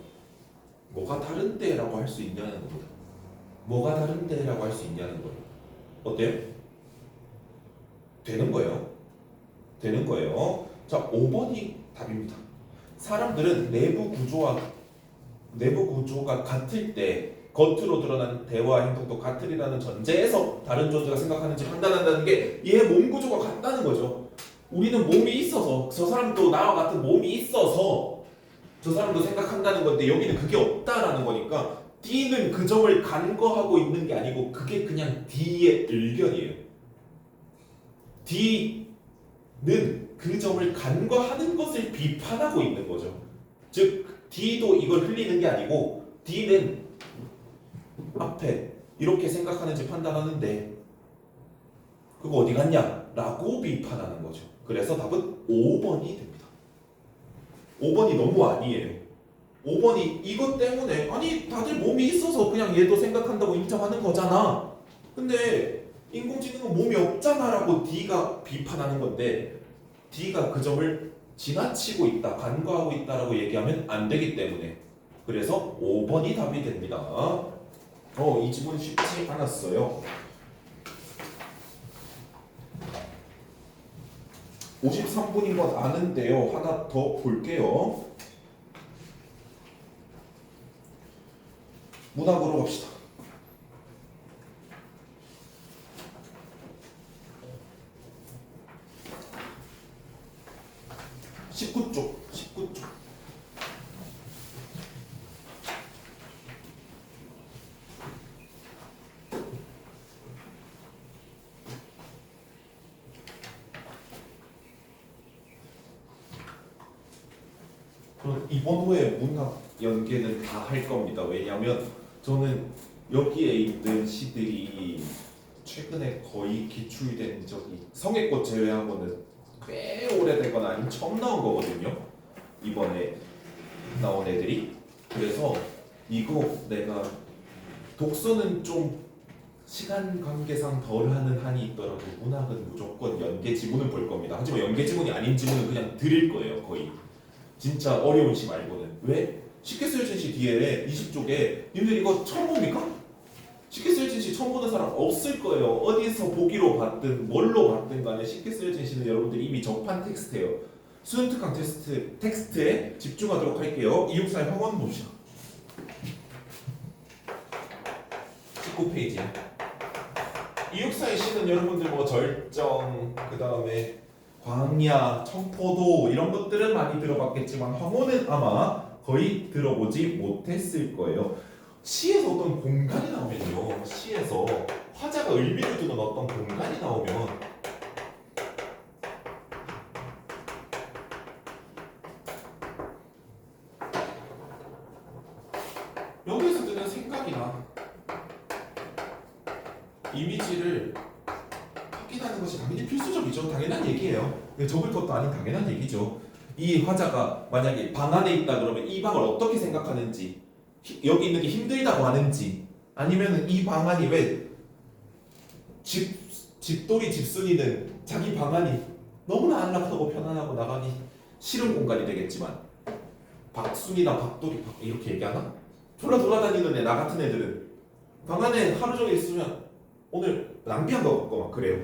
뭐가 다른데? 라고 할 수 있냐는 겁니다. 뭐가 다른데? 라고 할 수 있냐는 거예요. 어때요? 되는 거예요. 되는 거예요. 자, 5번이 답입니다. 사람들은 내부 구조가 같을 때 겉으로 드러난 대화 행동도 같으리라는 전제에서 다른 존재가 생각하는지 판단한다는 게 얘 몸 구조가 같다는 거죠. 우리는 몸이 있어서 저 사람도 나와 같은 몸이 있어서 저 사람도 생각한다는 건데 여기는 그게 없다라는 거니까 D는 그 점을 간과하고 있는 게 아니고 그게 그냥 D의 의견이에요. D는 그 점을 간과하는 것을 비판하고 있는 거죠. 즉 D도 이걸 흘리는 게 아니고 D는 앞에 이렇게 생각하는지 판단하는데 그거 어디 갔냐? 라고 비판하는 거죠. 그래서 답은 5번이 됩니다. 5번이 너무 아니에요. 5번이 이것 때문에 아니 다들 몸이 있어서 그냥 얘도 생각한다고 인정하는 거잖아. 근데 인공지능은 몸이 없잖아 라고 D가 비판하는 건데 D가 그 점을 지나치고 있다, 간과하고 있다라고 얘기하면 안 되기 때문에 그래서 5번이 답이 됩니다. 이 지문 쉽지 않았어요. 53분인 건 아는데요. 하나 더 볼게요. 문학으로 갑시다. 19쪽. 그럼 이번 후에 문학 연계는 다 할 겁니다. 왜냐하면 저는 여기에 있는 시들이 최근에 거의 기출된 적이 성애꽃 제외하고는 꽤 오래되거나 아니면 처음 나온 거거든요. 이번에 나온 애들이. 그래서 이거 내가 독서는 좀 시간 관계상 덜 하는 한이 있더라도 문학은 무조건 연계 지문은 볼 겁니다. 하지만 연계 지문이 아닌 지문은 그냥 드릴 거예요. 거의. 진짜 어려운 시 말고는. 왜? 쉽게 쓰여진 시 뒤에 20쪽에 님들 이거 처음 봅니까? 쉽게 쓰여진 시 처음 보는 사람 없을 거예요. 어디서 보기로 봤든 뭘로 봤든 간에 쉽게 쓰여진 시는 여러분들이 이미 접한 텍스트예요. 수능 특강 텍스트에 집중하도록 할게요. 264의 학원 봅시다. 19페이지. 264의 시는 여러분들 뭐 절정, 그 다음에 광야, 청포도 이런 것들은 많이 들어봤겠지만 황혼은 아마 거의 들어보지 못했을 거예요. 시에서 어떤 공간이 나오면요, 시에서 화자가 의미를 두는 어떤 공간이 나오면 여기에서 드는 생각이나 이미지를 확인하는 것이 당연히 필수적이죠. 당연한 얘기예요. 적을 것도 아닌 당연한 얘기죠. 이 화자가 만약에 방 안에 있다 그러면 이 방을 어떻게 생각하는지, 여기 있는 게 힘들다고 하는지, 아니면 이 방 안이 왜 집돌이 집순이는 자기 방 안이 너무나 안락하고 편안하고 나가기 싫은 공간이 되겠지만, 박순이나 박돌이 이렇게 얘기하나? 졸라 돌아다니는 애 나 같은 애들은 방 안에 하루 종일 있으면 오늘 낭비한 것 같고 막 그래요.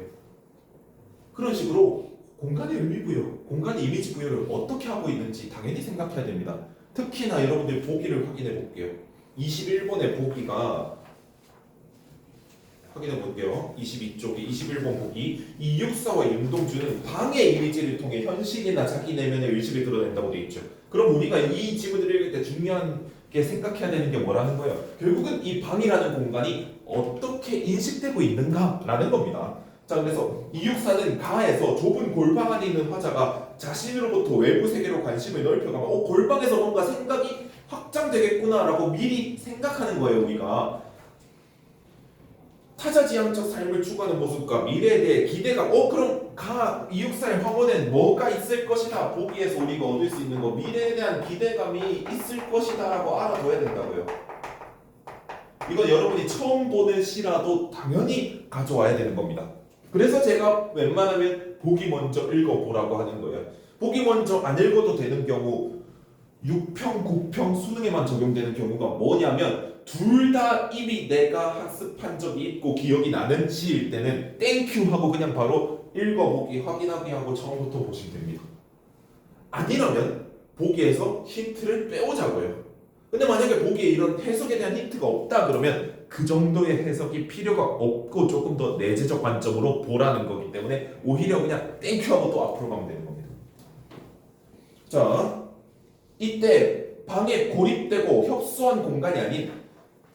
그런 식으로 공간의 의미 부여, 공간의 이미지 부여를 어떻게 하고 있는지 당연히 생각해야 됩니다. 특히나 여러분들 보기를 확인해 볼게요. 21번의 보기가 확인해 볼게요. 22쪽에 21번 보기, 이육사와 윤동주는 방의 이미지를 통해 현실이나 자기 내면의 의식을 드러낸다고 되어 있죠. 그럼 우리가 이 지문을 읽을 때 중요한 게 생각해야 되는 게 뭐라는 거예요? 결국은 이 방이라는 공간이 어떻게 인식되고 있는가라는 겁니다. 자, 그래서 이육사는 가에서 좁은 골방 안에 있는 화자가 자신으로부터 외부 세계로 관심을 넓혀가면 골방에서 뭔가 생각이 확장되겠구나라고 미리 생각하는 거예요. 우리가 타자지향적 삶을 추구하는 모습과 미래에 대해 기대감. 그럼 이육사의 황혼엔 뭐가 있을 것이다. 보기에서 우리가 얻을 수 있는 거, 미래에 대한 기대감이 있을 것이다라고 알아둬야 된다고요. 이건 여러분이 처음 보는 시라도 당연히 가져와야 되는 겁니다. 그래서 제가 웬만하면 보기 먼저 읽어보라고 하는 거예요. 보기 먼저 안 읽어도 되는 경우 6평, 9평 수능에만 적용되는 경우가 뭐냐면, 둘 다 이미 내가 학습한 적이 있고 기억이 나는 시일 때는 땡큐 하고 그냥 바로 읽어보기, 확인하기 하고 처음부터 보시면 됩니다. 아니라면 보기에서 힌트를 빼오자고요. 근데 만약에 보기에 이런 해석에 대한 힌트가 없다 그러면 그 정도의 해석이 필요가 없고 조금 더 내재적 관점으로 보라는 거기 때문에 오히려 그냥 땡큐 하고 또 앞으로 가면 되는 겁니다. 자, 이때 방에 고립되고 협소한 공간이 아닌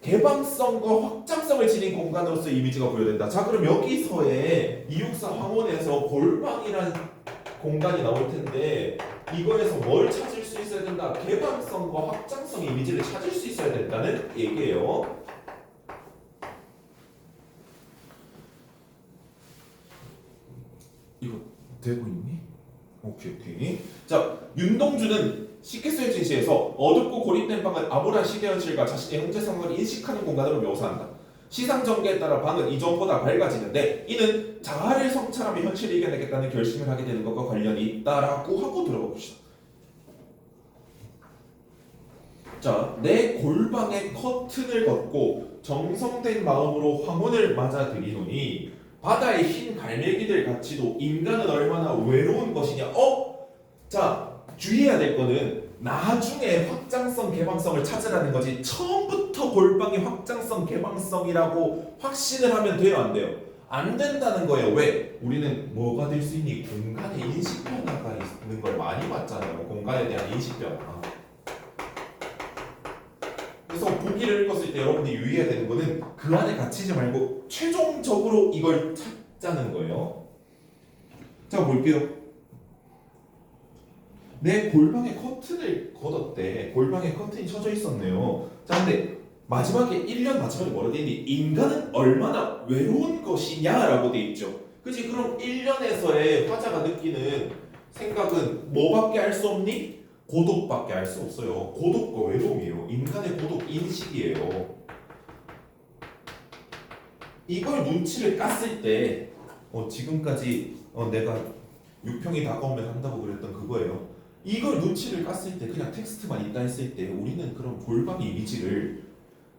개방성과 확장성을 지닌 공간으로서 이미지가 부여된다. 자, 그럼 여기서의 이육사 황혼에서 골방이라는 공간이 나올 텐데 이거에서 뭘 찾을 수 있어야 된다? 개방성과 확장성 이미지를 찾을 수 있어야 된다는 얘기예요. 이거 되고 있니? 오케이. 자, 윤동주는 쉽게 쓰여진 시에서 어둡고 고립된 방을 암울한 시대 현실과 자신의 현재 상황을 인식하는 공간으로 묘사한다. 시상 전개에 따라 방은 이전보다 밝아지는데 이는 자아를 성찰하며 현실을 이겨내겠다는 결심을 하게 되는 것과 관련이 있다라고 하고 들어가 봅시다. 자, 내 골방에 커튼을 걷고 정성된 마음으로 황혼을 맞아들이노니 바다의 흰 갈매기들 같이도 인간은 얼마나 외로운 것이냐. 자, 주의해야 될 거는 나중에 확장성, 개방성을 찾으라는 거지 처음부터 골방이 확장성, 개방성이라고 확신을 하면 돼요, 안 돼요? 안 된다는 거예요. 왜? 우리는 뭐가 될 수 있니? 공간의 인식 변화가 있는 걸 많이 봤잖아요. 공간에 대한 인식 변화. 그래서 보기를 읽었을 때 여러분이 유의해야 되는 거는 그 안에 갇히지 말고 최종적으로 이걸 찾자는 거예요. 자, 볼게요. 내 골방에 커튼을 걷었대. 골방에 커튼이 쳐져 있었네요. 자, 근데 마지막에 1년 마지막에 뭐라 돼 있니? 인간은 얼마나 외로운 것이냐라고 돼 있죠. 그치? 그럼 1년에서의 화자가 느끼는 생각은 뭐밖에 알 수 없니? 고독밖에 알 수 없어요. 고독과 외로움이에요. 인간의 고독 인식이에요. 이걸 눈치를 깠을 때 지금까지 내가 6평이 다가오면 한다고 그랬던 그거예요. 이걸 눈치를 깠을 때 그냥 텍스트만 있다 했을 때 우리는 그럼 골방의 이미지를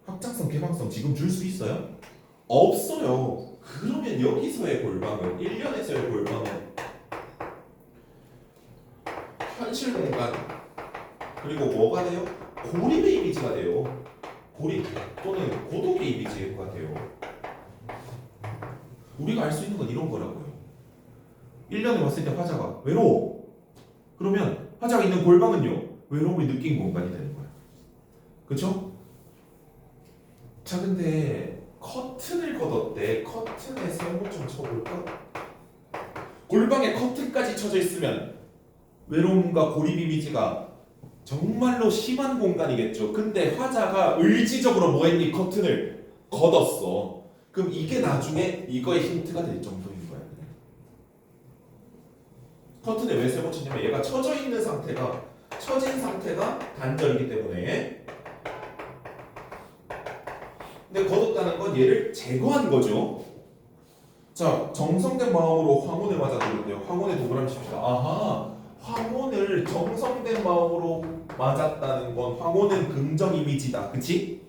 확장성, 개방성 지금 줄 수 있어요? 없어요. 그러면 여기서의 골방은 1년에서의 골방은 현실 공간 그리고 뭐가 돼요? 고립의 이미지가 돼요. 고립 또는 고독의 이미지가 돼요. 우리가 알 수 있는 건 이런 거라고요. 1년에 왔을 때 화자가 외로워. 그러면 화자가 있는 골방은요 외로움을 느낀 공간이 되는 거야. 그쵸? 자 근데 커튼을 걷었대. 커튼에 세모 좀 쳐볼까? 골방에 커튼까지 쳐져 있으면 외로움과 고립 이미지가 정말로 심한 공간이겠죠. 근데 화자가 의지적으로 뭐 했니? 커튼을 걷었어. 그럼 이게 나중에 이거의 힌트가 될 정도인 거야. 커튼에 왜 세모 치냐면 얘가 쳐져 있는 상태가 처진 상태가 단절이기 때문에. 근데 걷었다는 건 얘를 제거한 거죠. 자, 정성된 마음으로 황혼을 맞았거든요. 황혼의 동그라미 칩시다. 아하, 황혼을 정성된 마음으로 맞았다는 건 황혼은 긍정 이미지다. 그치?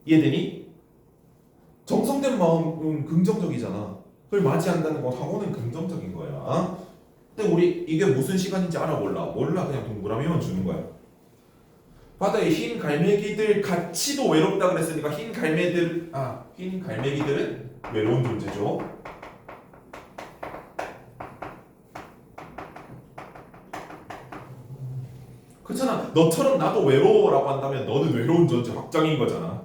이해되니? 정성된 마음은 긍정적이잖아. 그걸 맞이한다는 건 황혼은 긍정적인 거야. 근데 우리 이게 무슨 시간인지 알아 몰라? 몰라. 그냥 동그라미만 주는 거야. 바다에 흰 갈매기들 같이도 외롭다 그랬으니까 흰 갈매기들은 외로운 존재죠. 그렇잖아. 너처럼 나도 외로워라고 한다면 너는 외로운 존재 확정인 거잖아.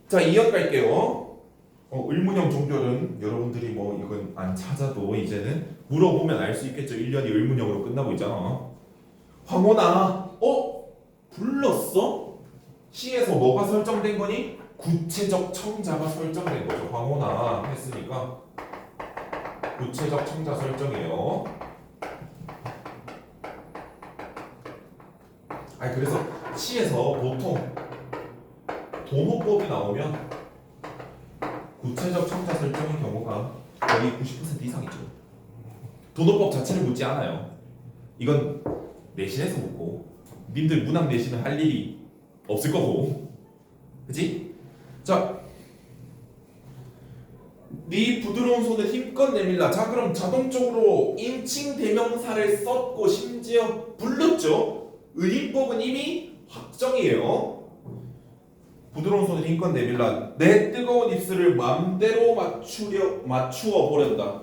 자, 이어 갈게요. 의문형 종결은 여러분들이 뭐 이건 안 찾아도 이제는 물어보면 알 수 있겠죠. 1년이 의문형으로 끝나고 있잖아. 황혼아, 불렀어? 시에서 뭐가 설정된 거니? 구체적 청자가 설정된 거죠. 황혼아 했으니까 구체적 청자 설정이에요. 그래서 시에서 보통 도노법이 나오면 구체적 청자 설정인 경우가 거의 90% 이상이죠. 도노법 자체를 묻지 않아요. 이건 내신에서 묻고 님들 문학 내신은 할 일이 없을 거고, 그치? 자, 네 부드러운 손을 힘껏 내밀라. 자, 그럼 자동적으로 인칭 대명사를 썼고 심지어 불렀죠. 의인법은 이미 확정이에요. 부드러운 손을 힘껏 내밀라. 내 뜨거운 입술을 맘대로 맞추어 보련다.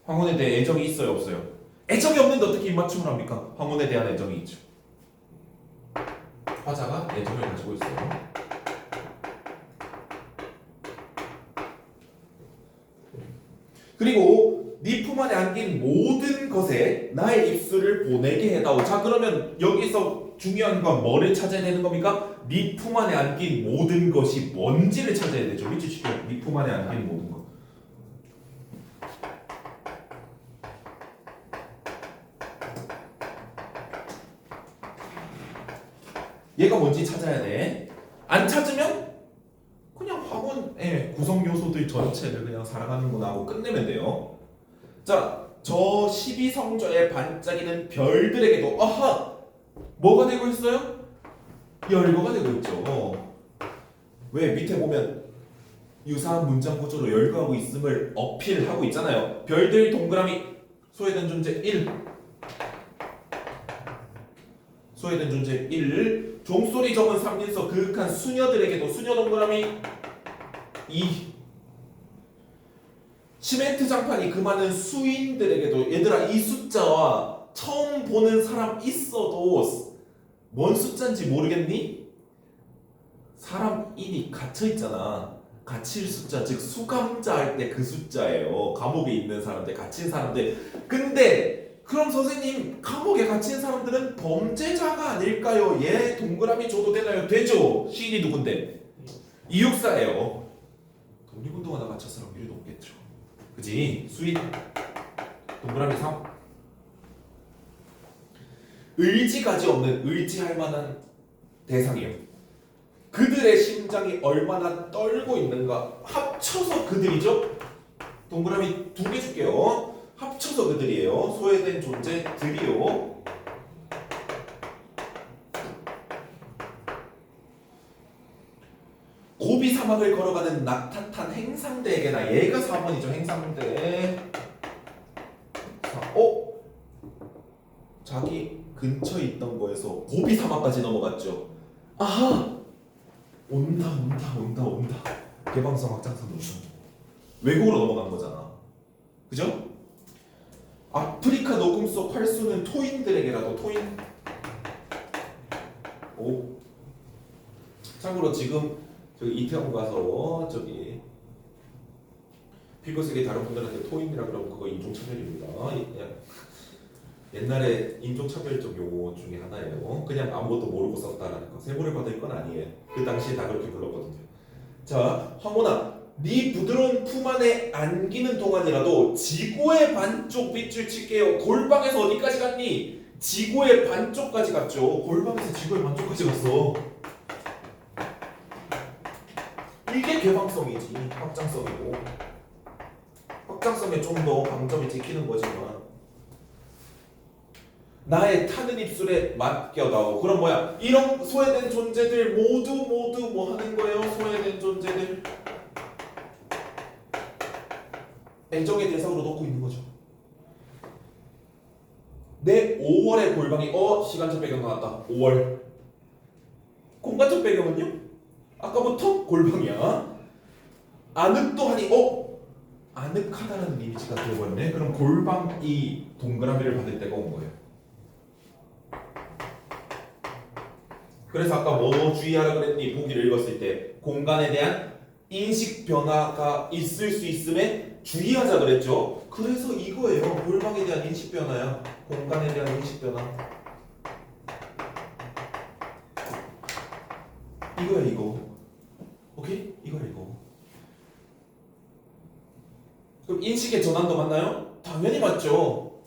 황혼에 대해 애정이 있어요, 없어요? 애정이 없는데 어떻게 입맞춤을 합니까? 황혼에 대한 애정이 있죠. 화자가 애정을 가지고 있어요. 그리고 네 품 안에 안긴 모든 것에 나의 입술을 보내게 해다오. 자, 그러면 여기서 중요한 건 뭐를 찾아야 되는 겁니까? 네 품 안에 안긴 모든 것이 뭔지를 찾아야 되죠. 위치 추격. 네 품 안에 안긴 모든 것. 얘가 뭔지 찾아야 돼. 안 찾으면 그냥 황혼의 구성 요소들 전체를 그냥 사랑하는구나 하고 끝내면 돼요. 자, 저 12성조의 반짝이는 별들에게도 아하! 뭐가 되고 있어요? 열거가 되고 있죠. 왜? 밑에 보면 유사한 문장 구조로 열거하고 있음을 어필하고 있잖아요. 별들 동그라미 소외된 존재 1, 소외된 존재 1, 종소리 적은 삼린서 그윽한 수녀들에게도 수녀 동그라미 2, 시멘트 장판이 그 많은 수인들에게도 얘들아 이 숫자와 처음 보는 사람 있어도 뭔 숫자인지 모르겠니? 사람 인이 갇혀있잖아. 갇힐 숫자 즉 수감자 할 때 그 숫자예요. 감옥에 있는 사람들, 갇힌 사람들. 근데 그럼 선생님 감옥에 갇힌 사람들은 범죄자가 아닐까요? 얘 동그라미 줘도 되나요? 되죠. 시인이 누군데? 이육사예요. 독립운동하다 갇혔을 확률이 높겠죠. 그지? 수인 동그라미 3. 의지가지 없는 의지할 만한 대상이에요. 그들의 심장이 얼마나 떨고 있는가 합쳐서 그들이죠. 동그라미 2개 줄게요. 합쳐서 그들이에요. 소외된 존재들이요. 고비 사막을 걸어가는 낙타탄 행상대에게나 얘가 4번이죠. 행상대. 자기 근처에 있던 거에서 고비 사막까지 넘어갔죠. 아하! 온다. 개방성 확장성 온다. 외국으로 넘어간 거잖아. 그죠? 아프리카 녹음 속 활수는 토인들에게라도 토인. 오. 참고로 지금 저기 이태원 가서 저기 피부색이 다른 분들한테 토인이라 그러면 그거 인종차별입니다. 옛날에 인종차별적 용어 중에 하나예요. 그냥 아무것도 모르고 썼다라는 거. 세모를 받을 건 아니에요. 그 당시에 다 그렇게 불렀거든요. 자, 황혼아, 네 부드러운 품 안에 안기는 동안이라도 지구의 반쪽 밑줄 칠게요. 골방에서 어디까지 갔니? 지구의 반쪽까지 갔죠. 골방에서 지구의 반쪽까지 갔어. 이게 개방성이지. 확장성이고. 확장성에 좀 더 방점이 찍히는 거지만 나의 타는 입술에 맡겨다오. 그럼 뭐야? 이런 소외된 존재들 모두 뭐 하는 거예요? 소외된 존재들 애정의 대상으로 놓고 있는 거죠. 내 5월의 골방이 시간적 배경 나왔다. 5월. 공간적 배경은요? 아까부터 골방이야. 아늑도하니 아늑하다는 이미지가 되어버렸네. 그럼 골방이 동그라미를 받을 때가 온 거예요. 그래서 아까 뭐 주의하라 그랬니? 보기를 읽었을 때 공간에 대한 인식 변화가 있을 수 있음에 주의하자 그랬죠. 그래서 이거예요. 골방에 대한 인식 변화야. 공간에 대한 인식 변화. 이거야 이거. 오케이? 이거야 이거. 그럼 인식의 전환도 맞나요? 당연히 맞죠.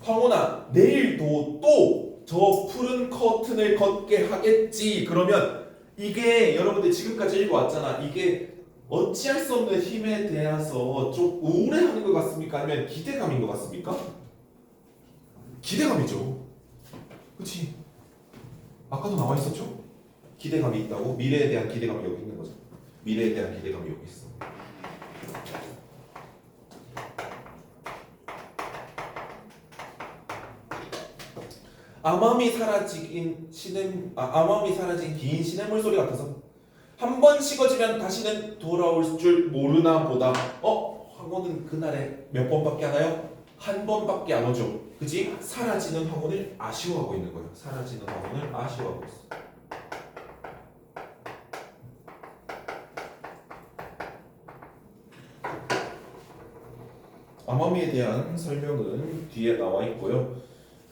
황혼아, 내일도 또 저 푸른 커튼을 걷게 하겠지. 그러면 이게 여러분들 지금까지 읽어왔잖아. 이게 어찌할 수 없는 힘에 대해서 좀 우울해하는 것 같습니까? 아니면 기대감인 것 같습니까? 기대감이죠. 그렇지? 아까도 나와 있었죠? 기대감이 있다고? 미래에 대한 기대감이 여기 있는 거죠. 미래에 대한 기대감이 여기 있어. 암암이 사라진 긴 시냇물 소리 같아서 한 번 식어지면 다시는 돌아올 줄 모르나 보다. 황혼은 그날에 몇 번밖에 안 와요? 한 번밖에 안 오죠. 그지? 사라지는 황혼을 아쉬워하고 있는 거예요. 사라지는 황혼을 아쉬워하고 있어. 암암이에 대한 설명은 뒤에 나와 있고요.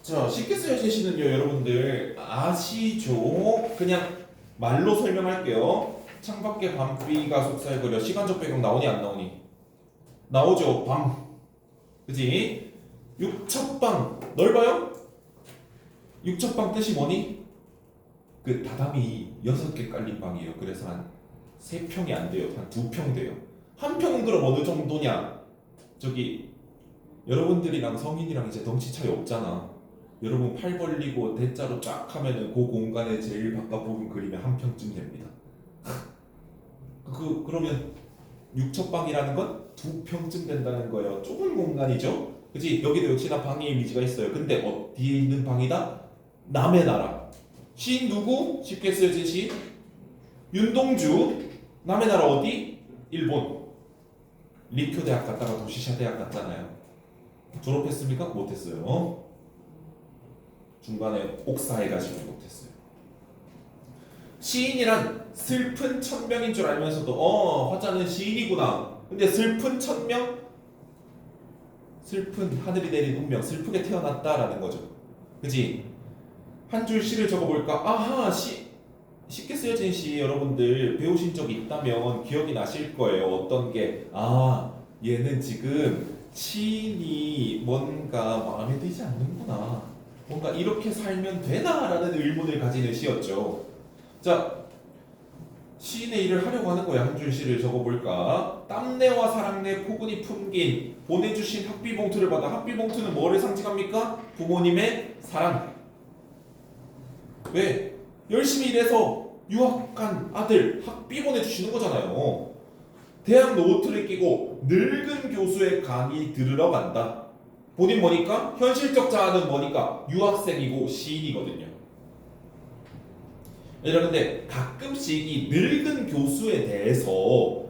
자, 쉽게 쓰여진 시는요, 여러분들 아시죠? 그냥 말로 설명할게요. 창밖에 밤비가 속살거려. 시간적 배경 나오니 안 나오니? 나오죠. 밤. 그지? 육첩방 넓어요? 육첩방 뜻이 뭐니? 그 다다미 6개 깔린 방이에요. 그래서 한 3평이 안 돼요. 한 2평 돼요. 한 평은 그럼 어느 정도냐? 저기 여러분들이랑 성인이랑 이제 덩치 차이 없잖아. 여러분 팔 벌리고 대자로 쫙 하면은 그 공간의 제일 바깥 부분 그리면 한 평쯤 됩니다. 그러면 6첩방이라는 건 2평쯤 된다는 거예요. 좁은 공간이죠. 그치? 여기도 역시나 방의 이미지가 있어요. 근데 어디에 있는 방이다? 남의 나라. 시인 누구? 쉽게 쓰여진 시 윤동주. 남의 나라 어디? 일본. 리쿄 대학 갔다가 도시샤 대학 갔잖아요. 졸업했습니까? 못했어요. 중간에 옥사해가지고 못했어요. 시인이란 슬픈 천명인 줄 알면서도 화자는 시인이구나. 근데 슬픈 천명? 슬픈 하늘이 내린 운명, 슬프게 태어났다라는 거죠. 그지? 한 줄 시를 적어볼까? 아하, 쉽게 쓰여진 시 여러분들 배우신 적 있다면 기억이 나실 거예요. 어떤 게 얘는 지금 시인이 뭔가 마음에 들지 않는구나. 뭔가 이렇게 살면 되나라는 의문을 가지는 시였죠. 자, 시인의 일을 하려고 하는 거야. 한 줄 시를 적어볼까? 땀내와 사랑내 포근히 품긴 보내주신 학비봉투를 받아. 학비봉투는 뭐를 상징합니까? 부모님의 사랑. 왜? 열심히 일해서 유학 간 아들 학비 보내주시는 거잖아요. 대학 노트를 끼고 늙은 교수의 강의 들으러 간다. 본인 뭐니까? 현실적 자아는 뭐니까? 유학생이고 시인이거든요. 그런데 가끔씩 이 늙은 교수에 대해서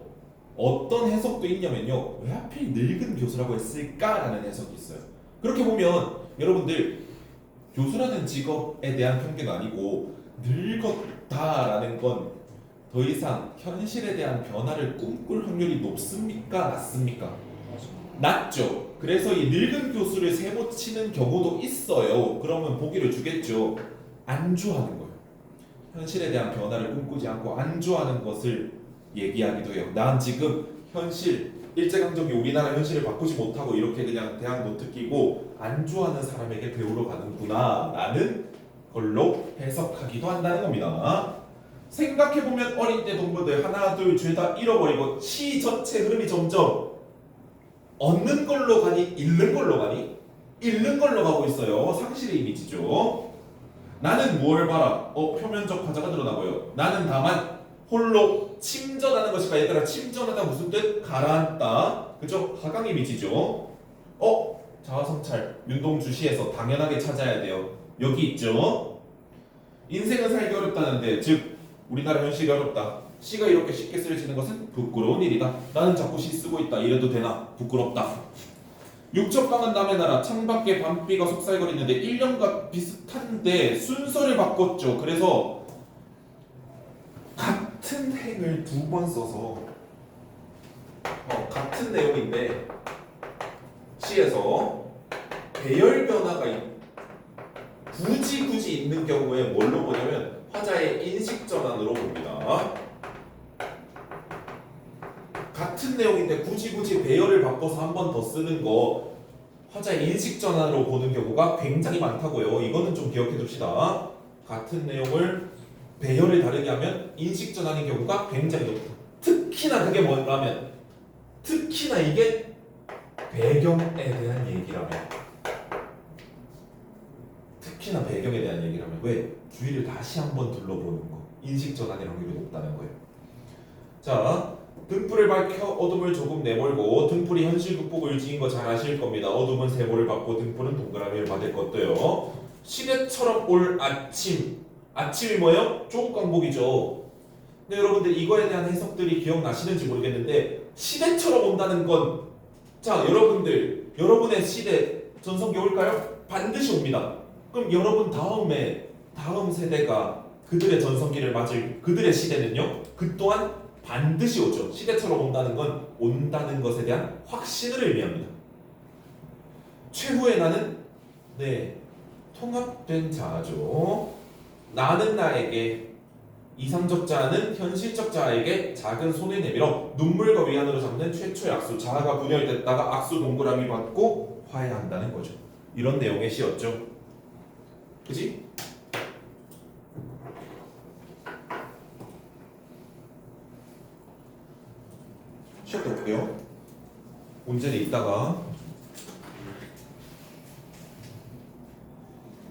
어떤 해석도 있냐면요. 왜 하필 늙은 교수라고 했을까라는 해석이 있어요. 그렇게 보면 여러분들 교수라는 직업에 대한 편견은 아니고 늙었다라는 건 더 이상 현실에 대한 변화를 꿈꿀 확률이 높습니까? 낮습니까? 낮죠. 그래서 이 늙은 교수를 세모치는 경우도 있어요. 그러면 보기를 주겠죠. 안주하는 거예요. 현실에 대한 변화를 꿈꾸지 않고 안주하는 것을 얘기하기도 해요. 난 지금 현실 일제강점기 우리나라 현실을 바꾸지 못하고 이렇게 그냥 대학 노트 끼고 안주하는 사람에게 배우러 가는구나 라는 걸로 해석하기도 한다는 겁니다. 생각해보면 어린 때 동물들 하나 둘 죄다 잃어버리고 시 전체 흐름이 점점 얻는 걸로 가니 잃는 걸로 가니 잃는 걸로 가고 있어요. 상실의 이미지죠. 나는 무엇을 봐라. 표면적 화자가 드러나고요. 나는 다만 홀로 침전하는 것일까. 얘들아 침전하다 무슨 뜻? 가라앉다. 그죠? 하강 이미지죠. 자아성찰 윤동주시에서 당연하게 찾아야 돼요. 여기 있죠. 인생은 살기 어렵다는데 즉 우리나라 현실이 어렵다. 시가 이렇게 쉽게 쓰여지는 것은 부끄러운 일이다. 나는 자꾸 시 쓰고 있다. 이래도 되나? 부끄럽다. 육첩방은 남의 나라 창밖에 밤비가 속살거리는데 1년과 비슷한데 순서를 바꿨죠. 그래서 같은 행을 두 번 써서 같은 내용인데 시에서 배열 변화가 굳이 있는 경우에 뭘로 보냐면 화자의 인식 전환으로 봅니다. 같은 내용인데 굳이 배열을 바꿔서 한 번 더 쓰는 거 화자의 인식 전환으로 보는 경우가 굉장히 많다고요. 이거는 좀 기억해 둡시다. 같은 내용을 배열을 다르게 하면 인식 전환인 경우가 굉장히 높다. 특히나 그게 뭐라면 특히나 이게 배경에 대한 얘기라면 특히나 배경에 대한 얘기라면 왜? 주위를 다시 한번 둘러보는 거 인식 전환의 확률이 높다는 거예요. 자, 등불을 밝혀 어둠을 조금 내몰고 등불이 현실 극복을 지인 거 잘 아실 겁니다. 어둠은 세모를 받고 등불은 동그라미를 받을 것도요. 시대처럼 올 아침 아침이 뭐예요? 조국 강복이죠. 근데 여러분들 이거에 대한 해석들이 기억나시는지 모르겠는데 시대처럼 온다는 건 자 여러분들 여러분의 시대 전성기 올까요? 반드시 옵니다. 그럼 여러분 다음 세대가 그들의 전성기를 맞을 그들의 시대는요? 그 또한 반드시 오죠. 시대처럼 온다는 건 온다는 것에 대한 확신을 의미합니다. 최후의 나는 통합된 자아죠. 나는 나에게 이상적 자아는 현실적 자아에게 작은 손을 내밀어 눈물과 위안으로 잡는 최초의 악수. 자아가 분열됐다가 악수 동그라미 받고 화해한다는 거죠. 이런 내용의 시였죠. 그지? 시작해 볼게요. 문제는 이따가